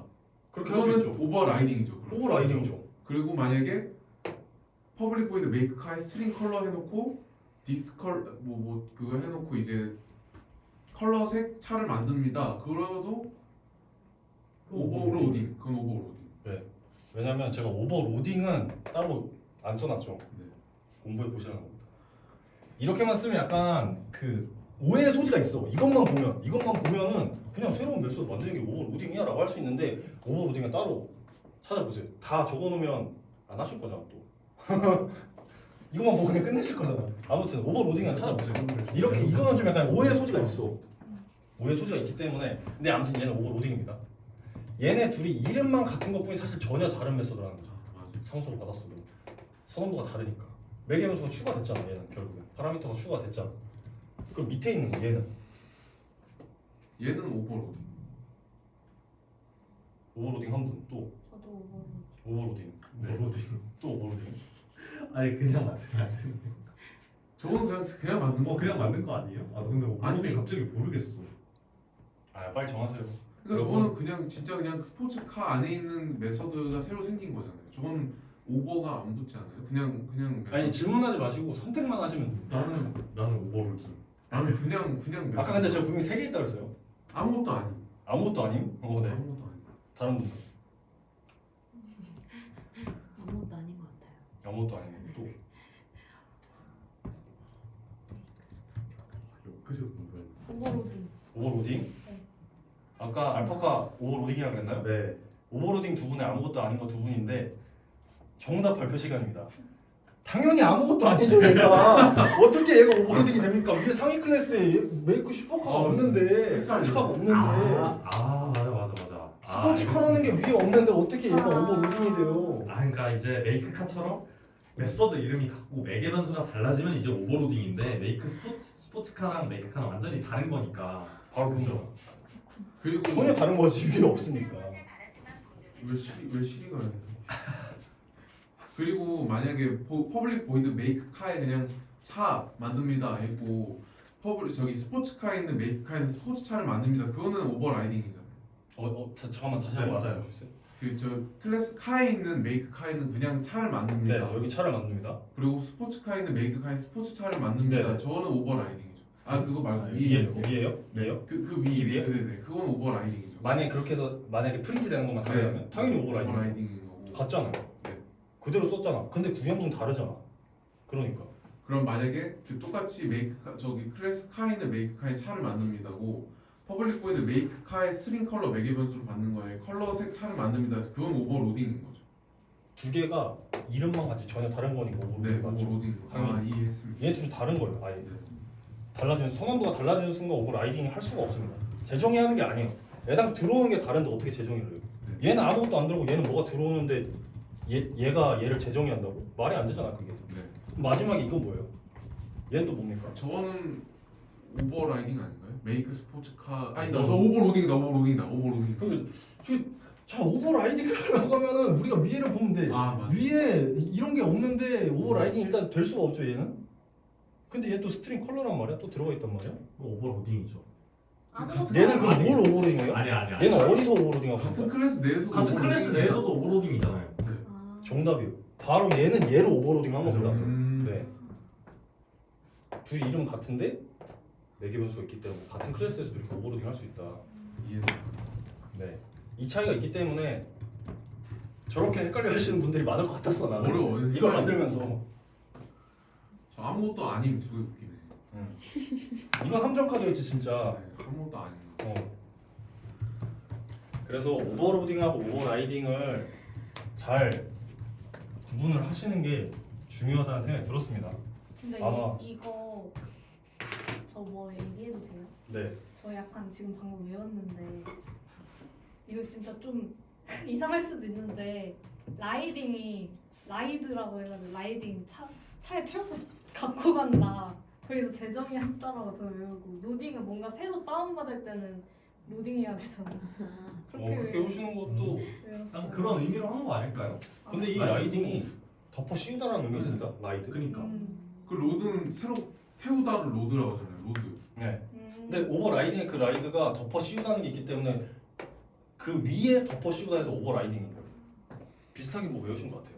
[SPEAKER 1] 그렇게 할 수
[SPEAKER 2] 그거는
[SPEAKER 1] 있죠.
[SPEAKER 2] 오버라이딩이죠. 그럼.
[SPEAKER 1] 오버라이딩이죠.
[SPEAKER 2] 그리고 만약에 퍼블릭 보이드 메이크 카에 스트링 컬러 해놓고 디스컬 뭐 그거 해놓고 이제 컬러색 차를 만듭니다. 그러도 오버로딩. 그건 오버로딩.
[SPEAKER 1] 왜냐면 제가 오버로딩은 따로 안 써놨죠.
[SPEAKER 2] 네.
[SPEAKER 1] 공부해 보시라는 겁니다. 이렇게만 쓰면 약간 그 오해의 소지가 있어. 이것만 보면은 그냥 새로운 메소드 만드는 게 오버로딩이야라고 할 수 있는데 오버로딩은 따로 찾아보세요. 다 적어놓으면 안 하실 거잖아 또. 이것만 보고 그냥 끝내실 거잖아. 아무튼 오버로딩은 찾아보세요. 이렇게 이거는 좀 약간 오해의 소지가 있어. 오해의 소지가 있기 때문에. 근데 아무튼 얘는 오버로딩입니다. 얘네 둘이 이름만 같은 것뿐이 사실 전혀 다른 메소드라는 거죠.
[SPEAKER 2] 맞아요.
[SPEAKER 1] 상수로 받았어도 선언도가 다르니까. 매개 변수가 추가됐잖아 얘는 결국엔. 파라미터가 추가됐잖아. 그럼 밑에 있는 거 얘는
[SPEAKER 2] 얘는 오버로딩.
[SPEAKER 1] 오버로딩 한 분 또
[SPEAKER 5] 저도 오버로드.
[SPEAKER 1] 오버로딩
[SPEAKER 3] 오버로딩.
[SPEAKER 1] 또 오버로딩.
[SPEAKER 3] 아니 그냥 만들면 안 되는.
[SPEAKER 2] 저건 그냥 만든 거.
[SPEAKER 3] 그냥 만든 거 아니에요? 근데 오버로딩
[SPEAKER 2] 아니.
[SPEAKER 3] 갑자기 모르겠어.
[SPEAKER 1] 빨리 정하세요.
[SPEAKER 2] 그러니까 저거는 그냥 진짜 그냥 스포츠카 안에 있는 메서드가 새로 생긴 거잖아요. 저건 오버가 안 붙지 않아요? 그냥
[SPEAKER 1] 아니 질문하지 마시고 선택만 하시면 돼요.
[SPEAKER 3] 나는 오버로딩.
[SPEAKER 2] 나는 그냥 메서드.
[SPEAKER 1] 아까 근데 제가 분명히 3개 있다 그랬어요.
[SPEAKER 2] 아무것도 아니.
[SPEAKER 1] 아무것도 아님? 네.
[SPEAKER 2] 아무것도 아니.
[SPEAKER 1] 다른 분들
[SPEAKER 6] 아무것도 아닌 것 같아요.
[SPEAKER 1] 아무것도 아니고 또
[SPEAKER 3] 그죠 공부해.
[SPEAKER 5] 오버로드.
[SPEAKER 1] 오버로딩?
[SPEAKER 5] 네.
[SPEAKER 1] 아까 알파카 오버로딩이라고 그랬나요? 네. 오버로딩 두 분에 아무것도 아닌 거 두 분인데 정답 발표 시간입니다. 당연히 아무것도 아니죠 얘가. 어떻게 얘가 오버로딩이 됩니까? 위에 상위 클래스에 메이크 슈퍼카가 없는데 스포츠카가 없는데
[SPEAKER 3] 맞아.
[SPEAKER 1] 스포츠카라는 게 위에 없는데 어떻게 얘가
[SPEAKER 5] 아.
[SPEAKER 1] 오버로딩이 돼요?
[SPEAKER 3] 그러니까 이제 메이크카처럼 메서드 이름이 같고 매개 변수가 달라지면 이제 오버로딩인데 메이크 스포츠카랑 메이크카는 완전히 다른 거니까.
[SPEAKER 1] 바로
[SPEAKER 3] 그죠.
[SPEAKER 2] 그리고
[SPEAKER 1] 전혀 다른 거지 위에 없으니까.
[SPEAKER 2] 왜 시리가 아니야? 그리고 만약에 퍼블릭 보이드 메이크 카에 그냥 차 만듭니다 했고 저기 스포츠카에 있는 메이크 카에는 스포츠 차를 만듭니다. 그거는 오버라이딩이잖아요.
[SPEAKER 1] 잠깐만 다시
[SPEAKER 3] 네,
[SPEAKER 1] 한번
[SPEAKER 3] 맞아요.
[SPEAKER 1] 말씀해 주세요.
[SPEAKER 2] 그 클래스 카에 있는 메이크 카에는 그냥 차를
[SPEAKER 1] 네,
[SPEAKER 2] 만듭니다.
[SPEAKER 1] 여기 차를 만듭니다.
[SPEAKER 2] 그리고 스포츠 카에 있는 메이크 카에 스포츠 차를 만듭니다.
[SPEAKER 1] 네.
[SPEAKER 2] 저거는 오버라이딩이죠. 그거 말고
[SPEAKER 1] 위에요?
[SPEAKER 2] 위에
[SPEAKER 1] 위에요? 위에요?
[SPEAKER 2] 그
[SPEAKER 1] 이 위에?
[SPEAKER 2] 네네 그건 오버라이딩이죠.
[SPEAKER 1] 만약에 그렇게 해서 만약에 프린트 되는 것만 다르면 당연히 오버라이딩이죠.
[SPEAKER 2] 오버라이딩인 거고.
[SPEAKER 1] 같잖아요.
[SPEAKER 2] 네.
[SPEAKER 1] 그대로 썼잖아. 근데 구현은 다르잖아. 그러니까.
[SPEAKER 2] 그럼 만약에 그 똑같이 저기 클래스 카에 있는 메이크 카에 차를 만듭니다고 퍼블릭 보이드 메이크 카에 스링 컬러 매개 변수로 받는 거에 컬러색 차를 만듭니다. 그건 오버로딩인 거죠.
[SPEAKER 1] 두 개가 이름만 같이 전혀 다른 거니까
[SPEAKER 2] 네,
[SPEAKER 1] 오버로딩 맞죠?
[SPEAKER 2] 오버로딩인 거.
[SPEAKER 1] 당연히.
[SPEAKER 2] 이해했습니다.
[SPEAKER 1] 얘 둘이 다른 거예요. 아예. 달라지는 성함도가 달라지는 순간 오버라이딩이 할 수가 없습니다. 재정의 하는 게 아니에요. 애당 들어오는 게 다른데 어떻게 재정의를 해요?
[SPEAKER 2] 네.
[SPEAKER 1] 얘는 아무것도 안 들어오고 얘는 뭐가 들어오는데 얘가 얘를 재정의한다고? 말이 안 되잖아 그게.
[SPEAKER 2] 네.
[SPEAKER 1] 마지막에 이거 뭐예요? 얘는 또 뭡니까?
[SPEAKER 2] 저거는 오버라이딩 아닌가요? 메이크 스포츠카
[SPEAKER 1] 아니다.
[SPEAKER 2] 저 오버로딩이다.
[SPEAKER 1] 그러니까 자 오버라이딩을 하려고 하면은 우리가 위에를 보면 돼.
[SPEAKER 2] 맞아.
[SPEAKER 1] 위에 이런 게 없는데 오버라이딩 일단 될 수가 없죠 얘는. 근데 얘 또 스트링 컬러란 말이야. 또 들어가 있단 말이야.
[SPEAKER 3] 오버로딩이죠.
[SPEAKER 5] 아무것도
[SPEAKER 1] 얘는
[SPEAKER 5] 안
[SPEAKER 1] 그럼 뭘 오버로딩해요?
[SPEAKER 3] 아니야.
[SPEAKER 1] 얘는 어디서 오버로딩하고
[SPEAKER 2] 같은
[SPEAKER 1] 있는 거야?
[SPEAKER 2] 클래스 내에서
[SPEAKER 3] 같은 클래스 내에서도 오버로딩이잖아요.
[SPEAKER 5] 아.
[SPEAKER 1] 정답이요. 바로 얘는 얘를 오버로딩한 거 몰라서.
[SPEAKER 2] 음.
[SPEAKER 1] 네. 둘이 이름 같은데 매개 변수가 있기 때문에 같은 클래스에서도 이렇게 오버로딩 할 수 있다.
[SPEAKER 2] 이해돼.
[SPEAKER 1] 네. 이 차이가 있기 때문에 저렇게 헷갈려 하시는 분들이 많을 것 같았어 나는.
[SPEAKER 2] 어려워.
[SPEAKER 1] 이걸 만들면서.
[SPEAKER 2] 저 아무것도 아닌 두 개 웃기네.
[SPEAKER 1] 이건 함정카드 있지 진짜.
[SPEAKER 2] 아무것도 아닌 거.
[SPEAKER 1] 그래서 오버로딩하고 오버라이딩을 잘 구분을 하시는 게 중요하다는 생각이 들었습니다.
[SPEAKER 5] 근데
[SPEAKER 1] 아마-
[SPEAKER 5] 이거 저 뭐 얘기해도 돼요?
[SPEAKER 1] 네.
[SPEAKER 5] 저 약간 지금 방금 외웠는데 이거 진짜 좀 이상할 수도 있는데 라이드라고 해가지고 라이딩 차에 태워서 갖고 간다. 거기서 재정의 한다라고 저 외우고 로딩은 뭔가 새로 다운받을 때는 로딩해야 되잖아요.
[SPEAKER 1] 그렇게 오시는 것도
[SPEAKER 5] 외웠어요.
[SPEAKER 3] 그런 의미로 한 거 아닐까요?
[SPEAKER 1] 근데 이 라이딩이 덮어 씌우다라는 의미 있습니다. 라이드.
[SPEAKER 3] 그러니까.
[SPEAKER 2] 그 로드는 새로 태우다를 로드라고 하잖아요. 로드.
[SPEAKER 1] 네. 근데 오버라이딩의 그 라이드가 덮어 씌우다는 게 있기 때문에 그 위에 덮어 씌우다 해서 오버라이딩인 거예요. 비슷하게 뭐 외우신 것 같아요.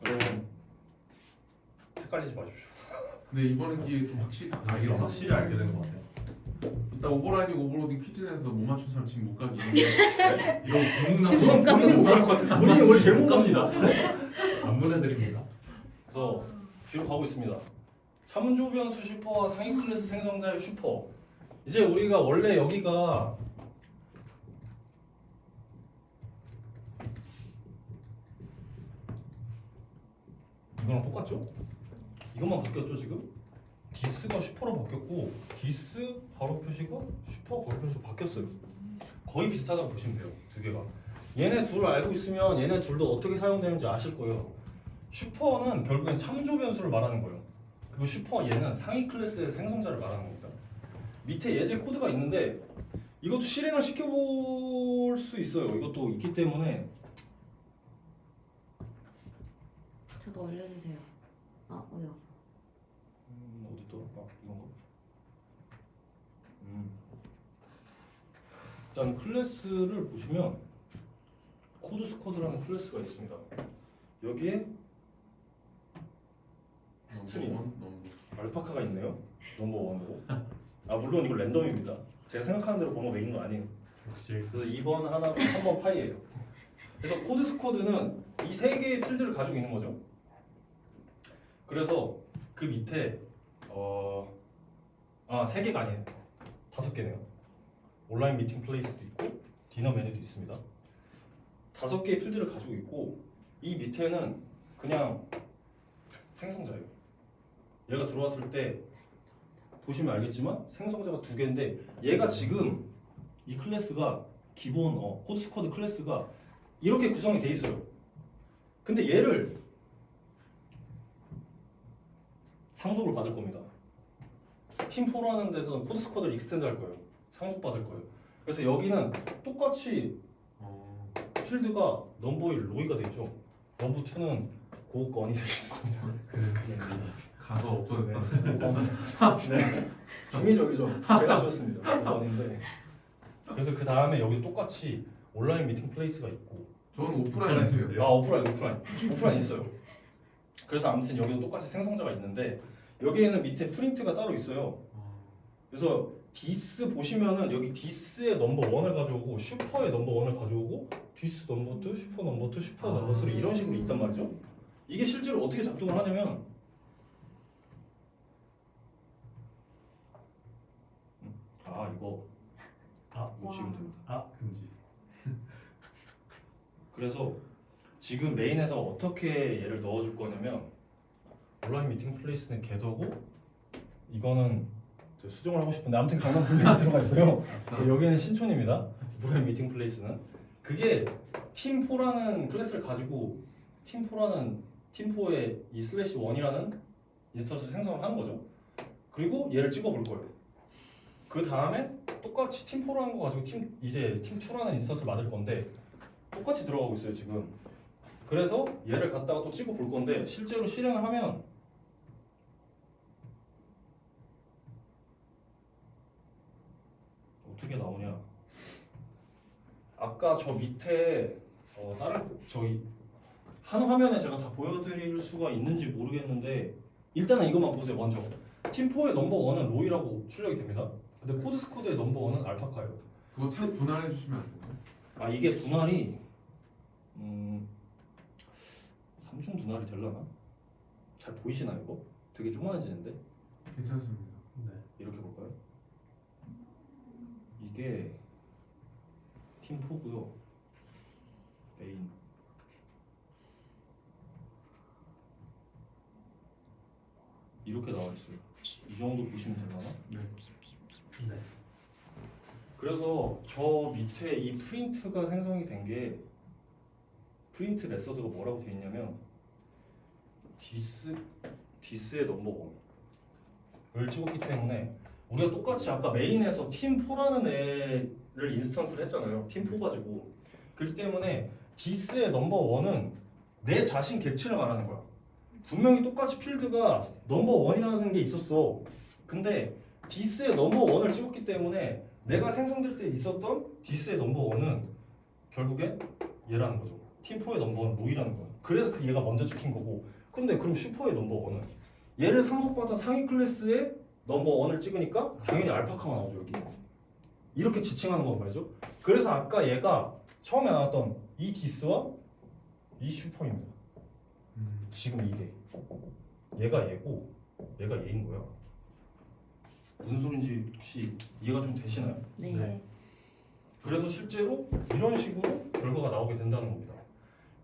[SPEAKER 1] 여러분 헷갈리지 마십시오.
[SPEAKER 2] 근데 이번 기회에 좀 확실히 다
[SPEAKER 3] 이거
[SPEAKER 2] 알게
[SPEAKER 3] 확실히 알게 된 것 같아요.
[SPEAKER 2] 일단 오버라이딩 오버로딩 퀴즈 내서 못 맞춘 사람 지금 못 가기 있는데
[SPEAKER 3] 이거
[SPEAKER 6] 지금 못 가.
[SPEAKER 1] 본인이 못할 것 같은데 본인이 원래 제일 못
[SPEAKER 3] 갑니다.
[SPEAKER 1] 갑니다.
[SPEAKER 3] 안 보내드립니다.
[SPEAKER 1] 그래서 뒤로 가고 있습니다. 차문조 변수 슈퍼와 상위 클래스 생성자의 슈퍼. 이제 우리가 원래 여기가 이거랑 똑같죠? 이것만 바뀌었죠 지금? 디스가 슈퍼로 바뀌었고 디스 가로 표시가 슈퍼 가로 표시로 바뀌었어요. 거의 비슷하다고 보시면 돼요. 두 개가. 얘네 둘을 알고 있으면 얘네 둘도 어떻게 사용되는지 아실 거예요. 슈퍼는 결국엔 참조 변수를 말하는 거예요. 그리고 슈퍼 얘는 상위 클래스의 생성자를 말하는 겁니다. 밑에 예제 코드가 있는데 이것도 실행을 시켜볼 수 있어요. 이것도 있기 때문에
[SPEAKER 6] 저도 올려주세요. 어디 갔어?
[SPEAKER 1] 어디 있더라? 이런 거. 일단 클래스를 보시면 코드스쿼드라는 클래스가 있습니다. 여기에 스트링 알파카가 있네요. 넘버 1으로. 물론 이거 랜덤입니다. 제가 생각하는 대로 번호 매긴 거 아니에요.
[SPEAKER 3] 역시
[SPEAKER 1] 그래서 2번 하나 3번 파이예요. 그래서 코드스쿼드는 이 세 개의 필드를 가지고 있는 거죠. 그래서 그 밑에 아, 3개가 아니에요. 5개네요. 온라인 미팅 플레이스도 있고 디너 메뉴도 있습니다. 5개의 필드를 가지고 있고 이 밑에는 그냥 생성자예요. 얘가 들어왔을 때 보시면 알겠지만 생성자가 2개인데 얘가 지금 이 클래스가 기본 코드 스쿼드 클래스가 이렇게 구성이 돼 있어요. 근데 얘를 상속을 받을 겁니다. 팀4라는 데서 코드 스쿼드를 익스텐드 할 거예요. 상속 받을 거예요. 그래서 여기는 똑같이 필드가 넘버1 로이가 되죠. 넘버2는 고건이 되겠습니다.
[SPEAKER 2] 가서 없어졌다.
[SPEAKER 1] 네. 중의적이죠. 제가 지었습니다. 고건인데. 그래서 그 다음에 여기 똑같이 온라인 미팅 플레이스가 있고.
[SPEAKER 2] 저는 오프라인이에요.
[SPEAKER 1] 아 오프라인 있어요. 그래서 아무튼 여기도 똑같이 생성자가 있는데 여기에는 밑에 프린트가 따로 있어요. 그래서 디스 보시면은 여기 디스의 넘버 1을 가져오고 슈퍼의 넘버 1을 가져오고 디스 넘버 2, 슈퍼 넘버 2, 슈퍼 넘버 3 이런 식으로 있단 말이죠. 이게 실제로 어떻게 작동을 하냐면 이거 지우면 됩니다.
[SPEAKER 3] 금지.
[SPEAKER 1] 그래서 지금 메인에서 어떻게 얘를 넣어줄 거냐면 온라인 미팅 플레이스는 궤도고 이거는 저 수정을 하고 싶은데 아무튼 강남 분명히 들어가 있어요.
[SPEAKER 2] 아싸.
[SPEAKER 1] 여기는 신촌입니다. 온라인 미팅 플레이스는 그게 팀4라는 클래스를 가지고 팀4의 이 슬래시 1이라는 인스턴스를 생성을 하는 거죠. 그리고 얘를 찍어볼 거예요. 그 다음에 똑같이 팀4라는 거 가지고 팀2라는 인스턴스를 만들 건데 똑같이 들어가고 있어요 지금. 그래서 얘를 갖다가 또 찍어 볼 건데 실제로 실행을 하면 어떻게 나오냐? 아까 저 밑에 다른 저희 한 화면에 제가 다 보여드릴 수가 있는지 모르겠는데 일단은 이것만 보세요. 먼저 팀4의 넘버 1은 로이라고 출력이 됩니다. 근데 코드 스쿼드의 넘버 1은 알파카예요.
[SPEAKER 2] 그거 참 분할해 주시면 안 돼요?
[SPEAKER 1] 이게 분할이 3중 분할이 되려나? 잘 보이시나요 이거? 되게 조그만해지는데?
[SPEAKER 2] 괜찮습니다.
[SPEAKER 1] 이렇게 볼까요? 이게 팀4고요 메인 이렇게 나와 있어요. 이 정도 보시면 되려나?
[SPEAKER 2] 네.
[SPEAKER 1] 그래서 저 밑에 이 프린트가 생성이 된 게 프린트 메서드가 뭐라고 되어 있냐면 디스의 넘버 1을 찍었기 때문에 우리가 똑같이 아까 메인에서 팀4라는 애를 인스턴스를 했잖아요. 팀4 가지고. 그렇기 때문에 디스의 넘버 1은 내 자신 객체를 말하는 거야. 분명히 똑같이 필드가 넘버 1이라는 게 있었어. 근데 디스의 넘버 1을 찍었기 때문에 내가 생성될 때 있었던 디스의 넘버 1은 결국엔 얘라는 거죠. 팀4의 넘버 1은 로이라는 거야. 그래서 그 얘가 먼저 찍힌 거고. 근데 그럼 슈퍼의 넘버 1은 얘를 상속받은 상위 클래스의 넘버 1을 찍으니까 당연히 알파카가 나오죠 여기. 이렇게 지칭하는 건 말이죠. 그래서 아까 얘가 처음에 나왔던 이 디스와 이 슈퍼입니다. 지금 이게 얘가 얘고 얘가 얘인 거야. 무슨 소린지 혹시 이해가 좀 되시나요?
[SPEAKER 6] 네.
[SPEAKER 1] 그래서 실제로 이런 식으로 결과가 나오게 된다는 겁니다.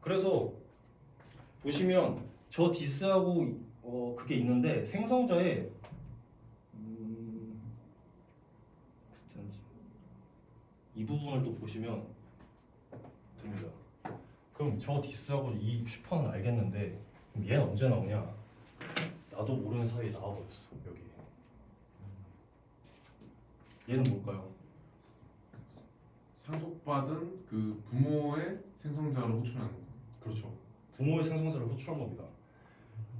[SPEAKER 1] 그래서 보시면 저 디스하고 그게 있는데 생성자에 이 부분을 또 보시면 됩니다. 그럼 저 디스하고 이 슈퍼는 알겠는데 그럼 얘는 언제 나오냐? 나도 모르는 사이에 나와버렸어 여기. 얘는 뭘까요?
[SPEAKER 2] 상속받은 그 부모의 생성자를 호출하는 거.
[SPEAKER 1] 그렇죠. 부모의 생성자를 호출한 겁니다.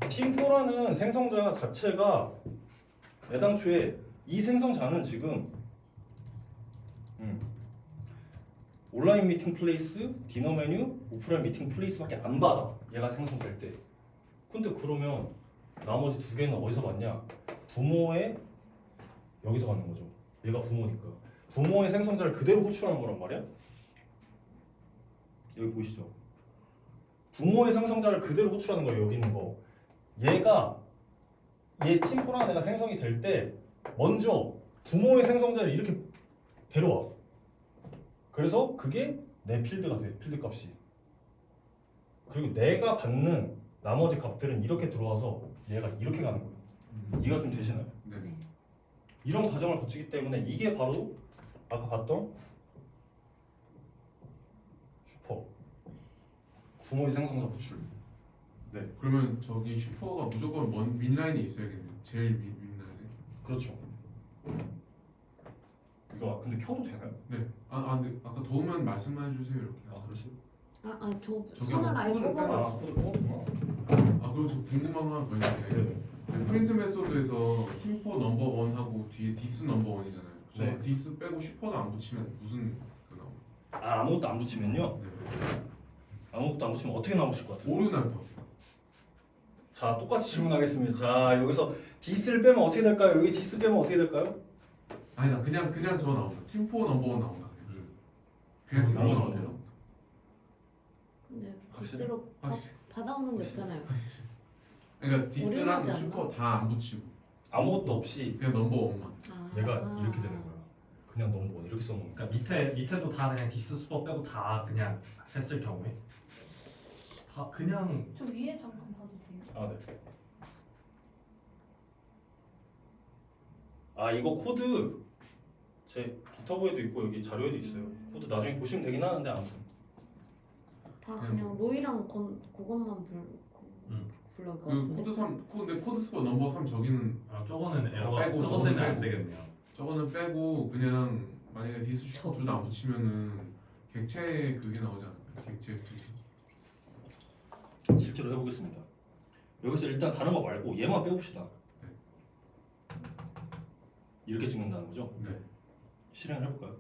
[SPEAKER 1] 팀4라는 생성자 자체가 애당초에 이 생성자는 지금 온라인 미팅 플레이스, 디너 메뉴, 오프라인 미팅 플레이스밖에 안 받아. 얘가 생성될 때. 근데 그러면 나머지 2개는 어디서 받냐? 부모의 여기서 받는 거죠. 얘가 부모니까. 부모의 생성자를 그대로 호출하는 거란 말이야. 여기 보시죠. 부모의 생성자를 그대로 호출하는 거예요. 여기 있는 거. 얘 팀4라는 애가 생성이 될 때 먼저 부모의 생성자를 이렇게 데려와. 그래서 그게 내 필드가 돼. 필드 값이. 그리고 내가 받는 나머지 값들은 이렇게 들어와서 얘가 이렇게 가는 거야. 이해가 좀 되시나요?
[SPEAKER 2] 네.
[SPEAKER 6] 네.
[SPEAKER 1] 이런 과정을 거치기 때문에 이게 바로 아까 봤던 슈퍼 부모의 생성자 구출.
[SPEAKER 2] 그러면 저기 슈퍼가 무조건 윗라인에 있어야겠네요. 제일 윗라인에.
[SPEAKER 1] 그렇죠. 이거 근데 켜도 되나요?
[SPEAKER 2] 네. 근데 아까 도우면 말씀만 해주세요 이렇게.
[SPEAKER 1] 그렇지.
[SPEAKER 6] 저
[SPEAKER 2] 저기
[SPEAKER 6] 선을 아예
[SPEAKER 2] 코드를
[SPEAKER 6] 뽑아봤어.
[SPEAKER 1] 코드 뽑았구나.
[SPEAKER 2] 그리고 저 궁금한 거 하나 더 있는데 프린트 메소드에서 팀포 넘버 원하고 뒤에 디스 넘버 원이잖아요. 저
[SPEAKER 1] 네.
[SPEAKER 2] 디스 빼고 슈퍼도 안 붙이면 무슨 그 나와요?
[SPEAKER 1] 아무것도 안 붙이면요.
[SPEAKER 2] 네.
[SPEAKER 1] 아무것도 안 붙이면 어떻게 나오실 것 같아요?
[SPEAKER 2] 오류 날 거.
[SPEAKER 1] 자, 똑같이 질문하겠습니다. 자, 여기서 디스를 빼면 어떻게 될까요? 여기 디스 빼면 어떻게 될까요?
[SPEAKER 2] 아니다 그냥 저 나온다. 팀포 넘버 원 나온다 그냥. 그냥 팀포
[SPEAKER 1] 나머지
[SPEAKER 2] 넘버
[SPEAKER 1] 어때요?
[SPEAKER 2] 원.
[SPEAKER 6] 근데
[SPEAKER 1] 확실해?
[SPEAKER 6] 디스로 받아오는 게 없잖아요.
[SPEAKER 2] 그러니까 디스랑
[SPEAKER 6] 오류하지
[SPEAKER 2] 슈퍼 다 안 붙이고
[SPEAKER 1] 아무것도 없이
[SPEAKER 2] 그냥 넘버 원만.
[SPEAKER 1] 얘가 이렇게 되는 거야. 그냥 넘버 이렇게 써놓은 거야.
[SPEAKER 3] 그러니까 밑에도 다 그냥 디스 슈퍼 빼고 다 그냥 했을 경우에 다 그냥
[SPEAKER 5] 저 위에 잠깐 봐도 돼요?
[SPEAKER 1] 아, 네. 아, 이거 코드 제 기터브에도 있고 여기 자료에도 있어요. 코드 나중에 보시면 되긴 하는데 아무튼
[SPEAKER 6] 다 그냥 로이랑 그것만 불러올 것
[SPEAKER 2] 그
[SPEAKER 6] 같은데.
[SPEAKER 2] 코드 3 근데 코드 스포 넘버 3 저기는
[SPEAKER 3] 저거는 에러가
[SPEAKER 2] 빼고
[SPEAKER 3] 저거 때문에
[SPEAKER 2] 저거는
[SPEAKER 3] 안 되겠네요.
[SPEAKER 2] 저거는 빼고 그냥 만약에 디스 슈퍼 둘 다 안 붙이면은 객체 그게 나오지 않을까요? 객체
[SPEAKER 1] 실제로 해보겠습니다. 여기서 일단 다른 거 말고 얘만 빼봅시다. 이렇게 찍는다는 거죠?
[SPEAKER 2] 네.
[SPEAKER 1] 실행을 해볼까요?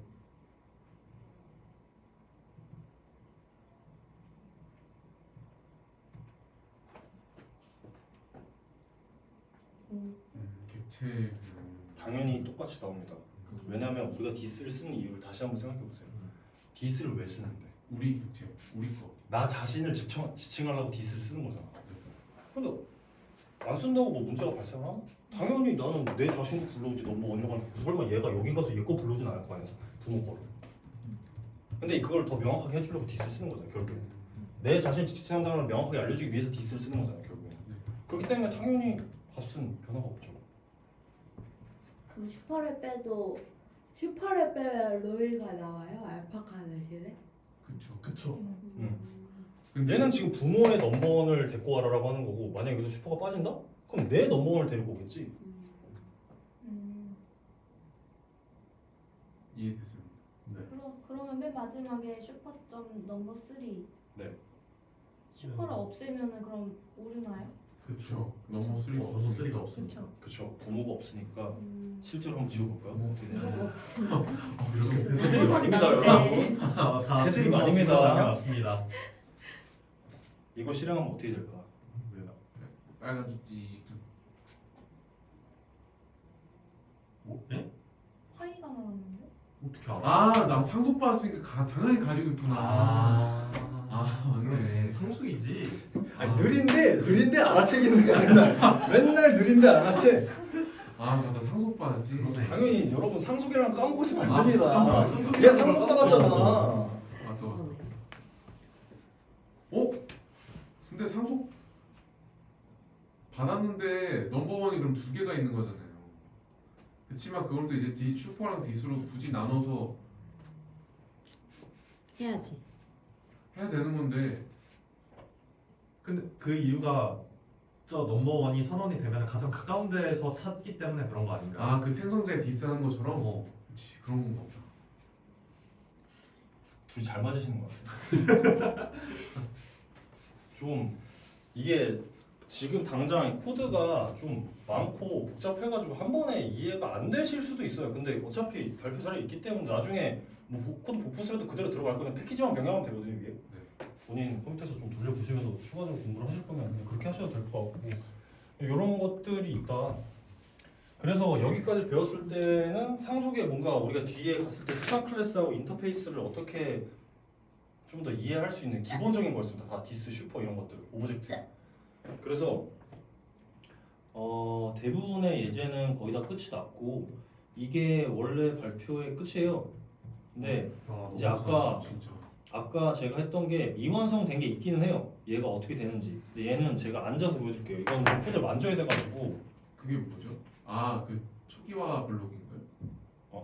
[SPEAKER 2] 객체
[SPEAKER 1] 당연히 똑같이 나옵니다. 왜냐하면 우리가 디스를 쓰는 이유를 다시 한번 생각해보세요. 디스를 왜 쓰는데?
[SPEAKER 2] 우리 객체 우리 거.
[SPEAKER 1] 나 자신을 지칭하려고 디스를 쓰는 거잖아. 근데 안 쓴다고 뭐 문제가 발생하나? 당연히 나는 내 자신도 불러오지 넘버 원이라고 하니까 설마 얘가 여기 가서 얘 거 불러오진 않을 거 아니야, 부모 거를. 근데 그걸 더 명확하게 해주려고 디스를 쓰는 거잖아, 결국엔. 내 자신을 지칭한다는 걸 명확하게 알려주기 위해서 디스를 쓰는 거잖아, 결국엔. 그렇기 때문에 당연히 값은 변화가 없죠.
[SPEAKER 6] 그럼 슈퍼를 빼면 로이가 나와요? 알파카 대신에?
[SPEAKER 2] 그쵸.
[SPEAKER 3] 그쵸.
[SPEAKER 2] 근데
[SPEAKER 1] 얘는 지금 부모의 넘버원을 데리고 와라라고 하는 거고 만약에 여기서 슈퍼가 빠진다? 그럼 내 넘버원을 데리고 오겠지.
[SPEAKER 2] 이해됐습니다.
[SPEAKER 5] 그러면 맨 마지막에 슈퍼점 넘버 3
[SPEAKER 1] 네.
[SPEAKER 5] 슈퍼를 없애면은 그럼 오류나요?
[SPEAKER 2] 그쵸. 넘버 3가
[SPEAKER 3] 넘버 3가 없으니까.
[SPEAKER 5] 그렇죠.
[SPEAKER 1] 그쵸. 부모가 없으니까 실제로 한번 지워볼까요?
[SPEAKER 2] 이렇게
[SPEAKER 1] 애들이 많입니다, 여러분.
[SPEAKER 3] 다
[SPEAKER 1] 해설이 많습니다.
[SPEAKER 3] 맞습니다.
[SPEAKER 1] 이거 실행하면 어떻게 될까?
[SPEAKER 2] 빨간 쪽지
[SPEAKER 3] 네?
[SPEAKER 5] 화이가 나왔는데?
[SPEAKER 3] 어떻게 알아?
[SPEAKER 2] 나 상속 받았으니까 당연히 가지고 있구나.
[SPEAKER 3] 그러네. 상속이지.
[SPEAKER 1] 아니 느린데 알아채겠네 맨날 느린데 알아채.
[SPEAKER 2] 나 상속 받았지.
[SPEAKER 3] 그러네.
[SPEAKER 1] 당연히 여러분 상속이라는 거 까먹고 있으면 안
[SPEAKER 3] 잠깐만,
[SPEAKER 1] 됩니다.
[SPEAKER 3] 상속이라는
[SPEAKER 1] 얘 상속
[SPEAKER 3] 걸
[SPEAKER 1] 받았잖아.
[SPEAKER 2] 또.
[SPEAKER 6] 그러네.
[SPEAKER 2] 근데 상속 받았는데 넘버원이 그럼 두 개가 있는 거잖아요. 그렇지만 그걸 또 이제 슈퍼랑 디스로 굳이 나눠서
[SPEAKER 6] 해야지.
[SPEAKER 2] 해야 되는 건데
[SPEAKER 3] 근데 그 이유가 저 넘버원이 선언이 되면 가장 가까운 데서 찾기 때문에 그런 거 아닌가?
[SPEAKER 2] 그 생성자에 디스하는 것처럼
[SPEAKER 3] 어.
[SPEAKER 2] 그렇지 그런 건가 보다.
[SPEAKER 1] 둘이 잘 맞으시는 것 같아요. 좀 이게 지금 당장 코드가 좀 많고 복잡해가지고 한 번에 이해가 안 되실 수도 있어요. 근데 어차피 발표 자료 있기 때문에 나중에 뭐 코드 복붙이라도 그대로 들어갈 거면 패키지만 변경하면 되거든요. 이게 본인 컴퓨터에서 좀 돌려보시면서 추가적으로 공부를 하실 거면 그냥 그렇게 하셔도 될 것 같고 이런 것들이 있다. 그래서 여기까지 배웠을 때는 상속에 뭔가 우리가 뒤에 갔을 때 추상 클래스하고 인터페이스를 어떻게 좀 더 이해할 수 있는 기본적인 거였습니다. 다 디스, 슈퍼 이런 것들, 오브젝트. 그래서 대부분의 예제는 거의 다 끝이 났고 이게 원래 발표의 끝이에요. 근데 이제 아까 제가 했던 게 미완성된 게 있기는 해요. 얘가 어떻게 되는지. 근데 얘는 제가 앉아서 보여줄게요. 이건 좀 패드 만져야 돼가지고.
[SPEAKER 2] 그게 뭐죠? 아, 그 초기화 블록인가요?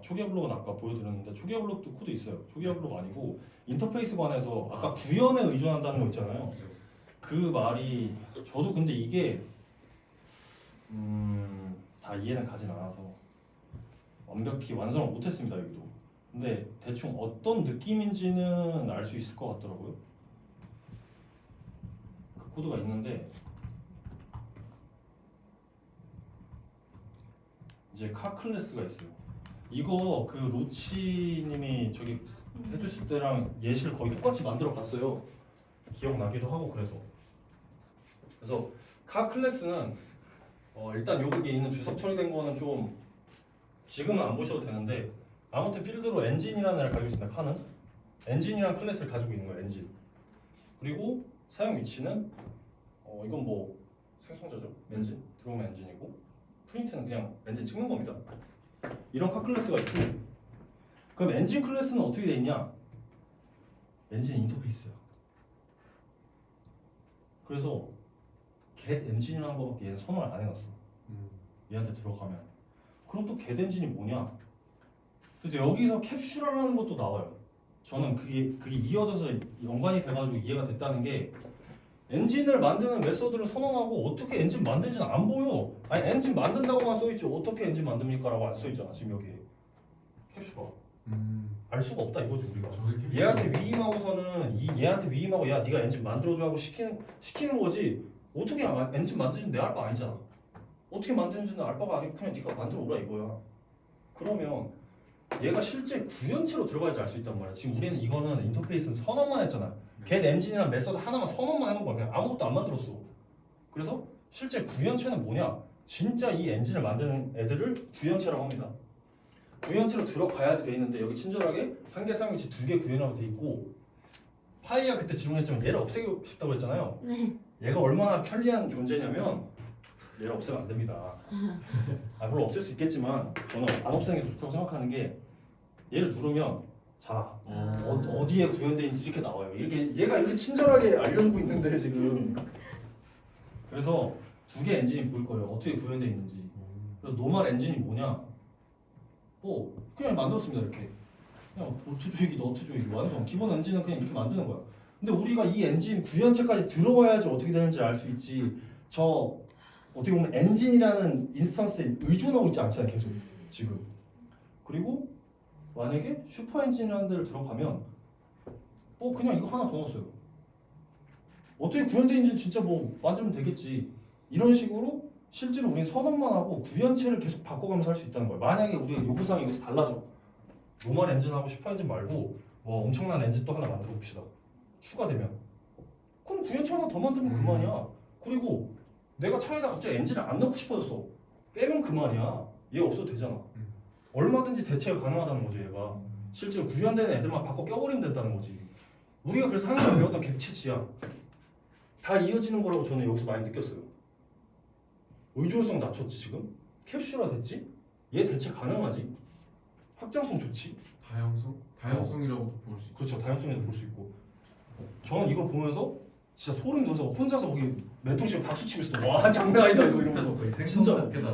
[SPEAKER 1] 초기화 블록은 아까 보여드렸는데 초기화 블록도 코드 있어요. 초기화 블록 아니고 인터페이스 관해서 아까 구현에 의존한다는 거 있잖아요. 그 말이 저도 근데 이게 다 이해는 가진 않아서 완벽히 완성을 못했습니다 여기도. 근데 대충 어떤 느낌인지는 알 수 있을 것 같더라고요. 그 코드가 있는데 이제 카 클래스가 있어요. 이거 그 로치님이 저기 해주실 때랑 예시를 거의 똑같이 만들어 봤어요. 기억나기도 하고 그래서 카 클래스는 일단 여기에 있는 주석 처리된 거는 좀 지금은 안 보셔도 되는데 아무튼 필드로 엔진이라는 애를 가지고 있습니다. 카는 엔진이라는 클래스를 가지고 있는 거예요. 엔진. 그리고 사용 위치는 이건 뭐 생성자죠. 엔진 들어오면 엔진이고 프린트는 그냥 엔진 찍는 겁니다. 이런 카 클래스가 있고 그럼 엔진 클래스는 어떻게 돼 있냐? 엔진 인터페이스야. 그래서 get 엔진이라는 거밖에 얘는 선언을 안 해놨어. 얘한테 들어가면 그럼 또 get 엔진이 뭐냐? 그래서 여기서 캡슐이라는 것도 나와요. 저는 그게 이어져서 연관이 돼가지고 이해가 됐다는 게 엔진을 만드는 메소드를 선언하고 어떻게 엔진 만드는지는 안 보여. 아니 엔진 만든다고만 써있지 어떻게 엔진 만듭니까? 라고 안 써있잖아 지금 여기 캡슐가. 알 수가 없다 이거지 우리가. 얘한테 위임하고서는 얘한테 위임하고 야 네가 엔진 만들어줘 하고 시키는 거지 어떻게 엔진 만드는지 내 알 바 아니잖아. 어떻게 만드는지는 알 바가 아니고 그냥 네가 만들어 오라 이거야. 그러면 얘가 실제 구현체로 들어가야지 알 수 있단 말이야. 지금 우리는 이거는 인터페이스는 선언만 했잖아. get 엔진이라는 메서드 하나만 선언만 해놓은 거야. 그냥 아무것도 안 만들었어. 그래서 실제 구현체는 뭐냐? 진짜 이 엔진을 만드는 애들을 구현체라고 합니다. 구현체로 들어가야지 돼 있는데 여기 친절하게 한 개 사용 위치 2개 구현하고 돼 있고 파이가 그때 질문했지만 얘를 없애고 싶다고 했잖아요.
[SPEAKER 6] 네.
[SPEAKER 1] 얘가 얼마나 편리한 존재냐면 얘를 없애면 안 됩니다. 물론 없앨 수 있겠지만 저는 안 없애는 게 좋다고 생각하는 게 얘를 누르면 자 어디에 구현돼 있는지 이렇게 나와요. 얘가 이렇게 친절하게 알려주고 있는데 지금 그래서 2개 엔진이 보일 거예요. 어떻게 구현돼 있는지. 그래서 노멀 엔진이 뭐냐? 그냥 만들었습니다 이렇게. 그냥 볼트 조이기, 너트 조이기 완성. 기본 엔진은 그냥 이렇게 만드는 거야. 근데 우리가 이 엔진 구현체까지 들어와야지 어떻게 되는지 알 수 있지. 저 어떻게 보면 엔진이라는 인스턴스에 의존하고 있지 않잖아요 계속 지금. 그리고 만약에 슈퍼 엔진이라는 데를 들어가면 그냥 이거 하나 더 넣었어요. 어떻게 구현되어 있는지 진짜 뭐 만들면 되겠지. 이런 식으로 실제로 우리는 선언만 하고 구현체를 계속 바꿔가면서 할 수 있다는 거예요. 만약에 우리가 요구사항이 여기서 달라져. 노멀 엔진하고 슈퍼 엔진 말고 뭐 엄청난 엔진 또 하나 만들어 봅시다. 추가되면 그럼 구현체 하나 더 만들면 그만이야. 그리고 내가 차에다 갑자기 엔진을 안 넣고 싶어졌어. 빼면 그만이야. 얘 없어도 되잖아. 얼마든지 대체가 가능하다는 거죠 얘가. 실제로 구현되는 애들만 바꿔 껴버리면 된다는 거지. 우리가 그래서 항상 배웠던 객체지야. 다 이어지는 거라고 저는 여기서 많이 느꼈어요. 의존성 낮췄지 지금. 캡슐화 됐지. 얘 대체 가능하지. 확장성 좋지.
[SPEAKER 2] 다양성이라고도 볼 수 있고.
[SPEAKER 1] 그렇죠. 다양성에도 볼 수 있고. 저는 이걸 보면서 진짜 소름 돋아서 혼자서 거기 맨통씩 박수 치고 있어. 와 장난 아니다 이거 이러면서. 진짜.
[SPEAKER 3] 없게다.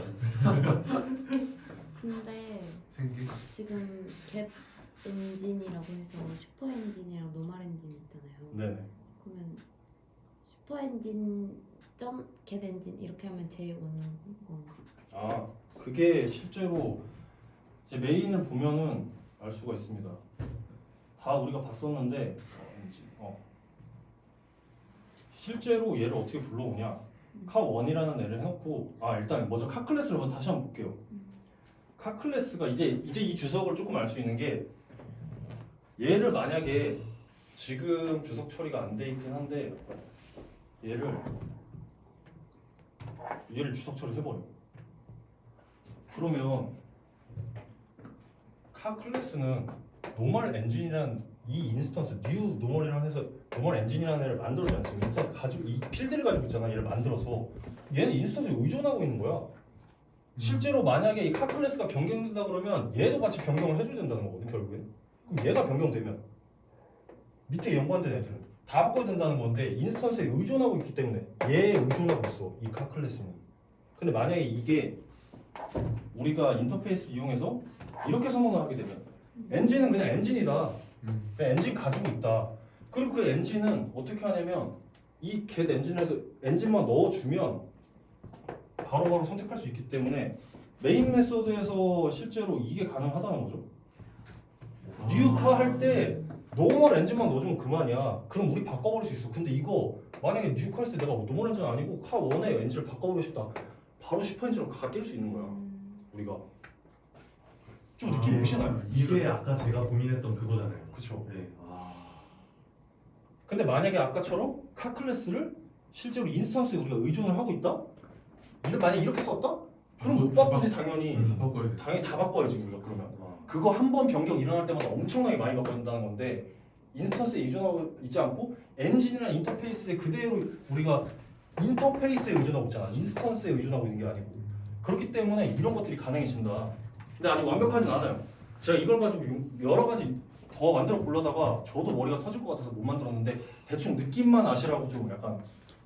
[SPEAKER 6] 근데
[SPEAKER 2] 생기.
[SPEAKER 6] 지금 겟 엔진이라고 해서 슈퍼 엔진이랑 노멀 엔진이 있잖아요.
[SPEAKER 1] 네.
[SPEAKER 6] 그러면 슈퍼 엔진 점 겟 엔진 이렇게 하면 제일 원하는 건가?
[SPEAKER 1] 그게 실제로 이제 메인을 보면은 알 수가 있습니다. 다 우리가 봤었는데 실제로 얘를 어떻게 불러오냐? 카1이라는 애를 해놓고 일단 먼저 카 클래스를 다시 한번 볼게요. 카 클래스가 이제 이 주석을 조금 알 수 있는 게 얘를 만약에 지금 주석 처리가 안 돼 있긴 한데 얘를 주석 처리 해버려. 그러면 카 클래스는 노멀 엔진이라는 이 인스턴스 뉴 노멀이라는 해서 노멀 엔진이라는 애를 만들었잖아. 지금 인스턴스 가지고 이 필드를 가지고 있잖아. 얘를 만들어서 얘는 인스턴스에 의존하고 있는 거야. 실제로 만약에 이 카 클래스가 변경된다 그러면 얘도 같이 변경을 해줘야 된다는 거거든 결국엔. 그럼 얘가 변경되면 밑에 연관된 애들은 다 바꿔야 된다는 건데 인스턴스에 의존하고 있기 때문에 얘에 의존하고 있어 이 카 클래스는. 근데 만약에 이게 우리가 인터페이스를 이용해서 이렇게 선언을 하게 되면 엔진은 그냥 엔진이다. 그냥 엔진 가지고 있다. 그리고 그 엔진은 어떻게 하냐면 이 get 엔진에서 엔진만 넣어주면 바로바로 선택할 수 있기 때문에 메인 메소드에서 실제로 이게 가능하다는 거죠. 뉴카 할 때 노멀 엔진만 넣어주면 그만이야. 그럼 우리 바꿔버릴 수 있어. 근데 이거 만약에 뉴카 했을 때 내가 노멀 엔진 아니고 카 1의 엔진을 바꿔버리고 싶다. 바로 슈퍼 엔진으로 바뀔 수 있는 거야. 우리가 좀 느낌이 오시나요?
[SPEAKER 3] 이게 아까 제가 고민했던 그거잖아요.
[SPEAKER 1] 그쵸.
[SPEAKER 3] 네.
[SPEAKER 1] 근데 만약에 아까처럼 카 클래스를 실제로 인스턴스에 우리가 의존을 하고 있다? 만약에 이렇게 썼다? 그럼 못 바꾸지 당연히.
[SPEAKER 2] 바꿔야 돼.
[SPEAKER 1] 당연히 다 바꿔야지 우리가 그러면.
[SPEAKER 3] 와.
[SPEAKER 1] 그거 한 번 변경 일어날 때마다 엄청나게 많이 바꿔야 된다는 건데 인스턴스에 의존하고 있지 않고 엔진이나 인터페이스에 그대로 우리가 인터페이스에 의존하고 있잖아. 인스턴스에 의존하고 있는 게 아니고. 그렇기 때문에 이런 것들이 가능해진다. 근데 아직 완벽하진 않아요. 제가 이걸 가지고 여러 가지 더 만들어 보려다가 저도 머리가 터질 것 같아서 못 만들었는데 대충 느낌만 아시라고 좀 약간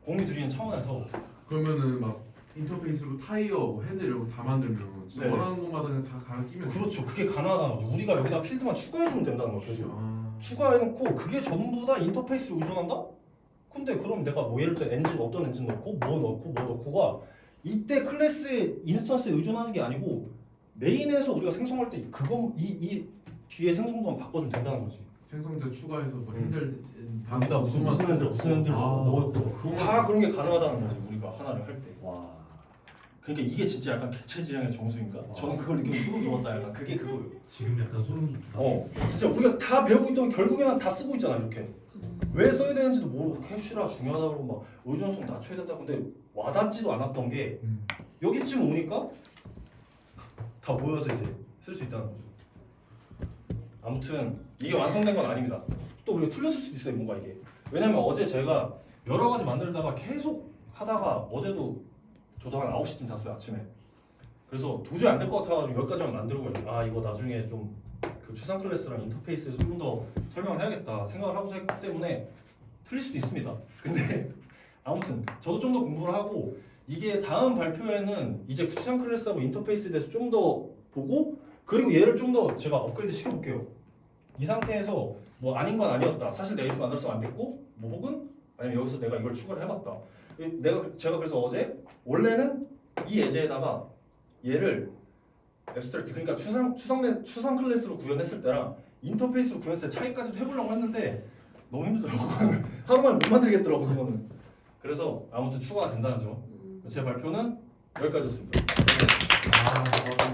[SPEAKER 1] 공유 드리는 차원에서.
[SPEAKER 2] 그러면은 막 인터페이스로 타이어, 뭐 핸들 이런 거 다 만들면 진짜
[SPEAKER 1] 네.
[SPEAKER 2] 원하는 것마다 그냥 다 갈아 끼면
[SPEAKER 1] 그렇죠. 그게 가능하다는 거죠. 우리가 여기다 필드만 추가해주면 된다는 거죠.
[SPEAKER 2] 아.
[SPEAKER 1] 추가해놓고 그게 전부 다 인터페이스를 의존한다? 근데 그럼 내가 뭐 예를 들어 엔진 어떤 엔진 넣고 뭐 넣고가 이때 클래스의 인스턴스에 의존하는 게 아니고 메인에서 우리가 생성할 때 그거 이 뒤에 생성도만 바꿔주면 된다는 거지.
[SPEAKER 2] 생성자 추가해서 뭐 핸들
[SPEAKER 1] 여기다 무슨 핸들 넣고
[SPEAKER 2] 그런
[SPEAKER 1] 다 그런 게 가능하다는 거지 우리가 하나를 할 때.
[SPEAKER 3] 와.
[SPEAKER 1] 그러니까 이게 진짜 약간 객체지향의 정수인가? 저는 그걸 느끼고 소름 돋았다. 약간 그게 그거예요.
[SPEAKER 3] 지금 약간 소름 돋았어요.
[SPEAKER 1] 진짜 우리가 다 배우고 있던 게 결국에는 다 쓰고 있잖아 이렇게. 왜 써야 되는지도 모르고 캡슐화 중요하다고 그러고 막 의존성 낮춰야 된다. 근데 와닿지도 않았던 게 여기쯤 오니까 다 모여서 이제 쓸 수 있다는 거죠. 아무튼 이게 완성된 건 아닙니다. 또 우리가 틀렸을 수도 있어요 뭔가 이게. 왜냐면 어제 제가 여러 가지 만들다가 계속 하다가 어제도 저도 한 9시쯤 잤어요 아침에. 그래서 도저히 안 될 것 같아가지고 여기까지만 만들고 이거 나중에 좀 그 추상 클래스랑 인터페이스에서 좀 더 설명을 해야겠다 생각을 하고서 했기 때문에 틀릴 수도 있습니다. 근데 아무튼 저도 좀 더 공부를 하고 이게 다음 발표에는 이제 추상 클래스하고 인터페이스에 대해서 좀 더 보고 그리고 얘를 좀 더 제가 업그레이드 시켜볼게요. 이 상태에서 뭐 아닌 건 아니었다. 사실 내가 이렇게 만들었으면 안 됐고 뭐 혹은 아니면 여기서 내가 이걸 추가를 해봤다. 제가 그래서 어제 원래는 이 예제에다가 얘를 앱스트랙트 그러니까 추상 클래스로 구현했을 때랑 인터페이스로 구현했을 때 차이까지도 해보려고 했는데 너무 힘들더라고. 하루만 못 만들겠더라고 그거는. 그래서 아무튼 추가가 된다는 점. 제 발표는 여기까지였습니다.
[SPEAKER 3] 아,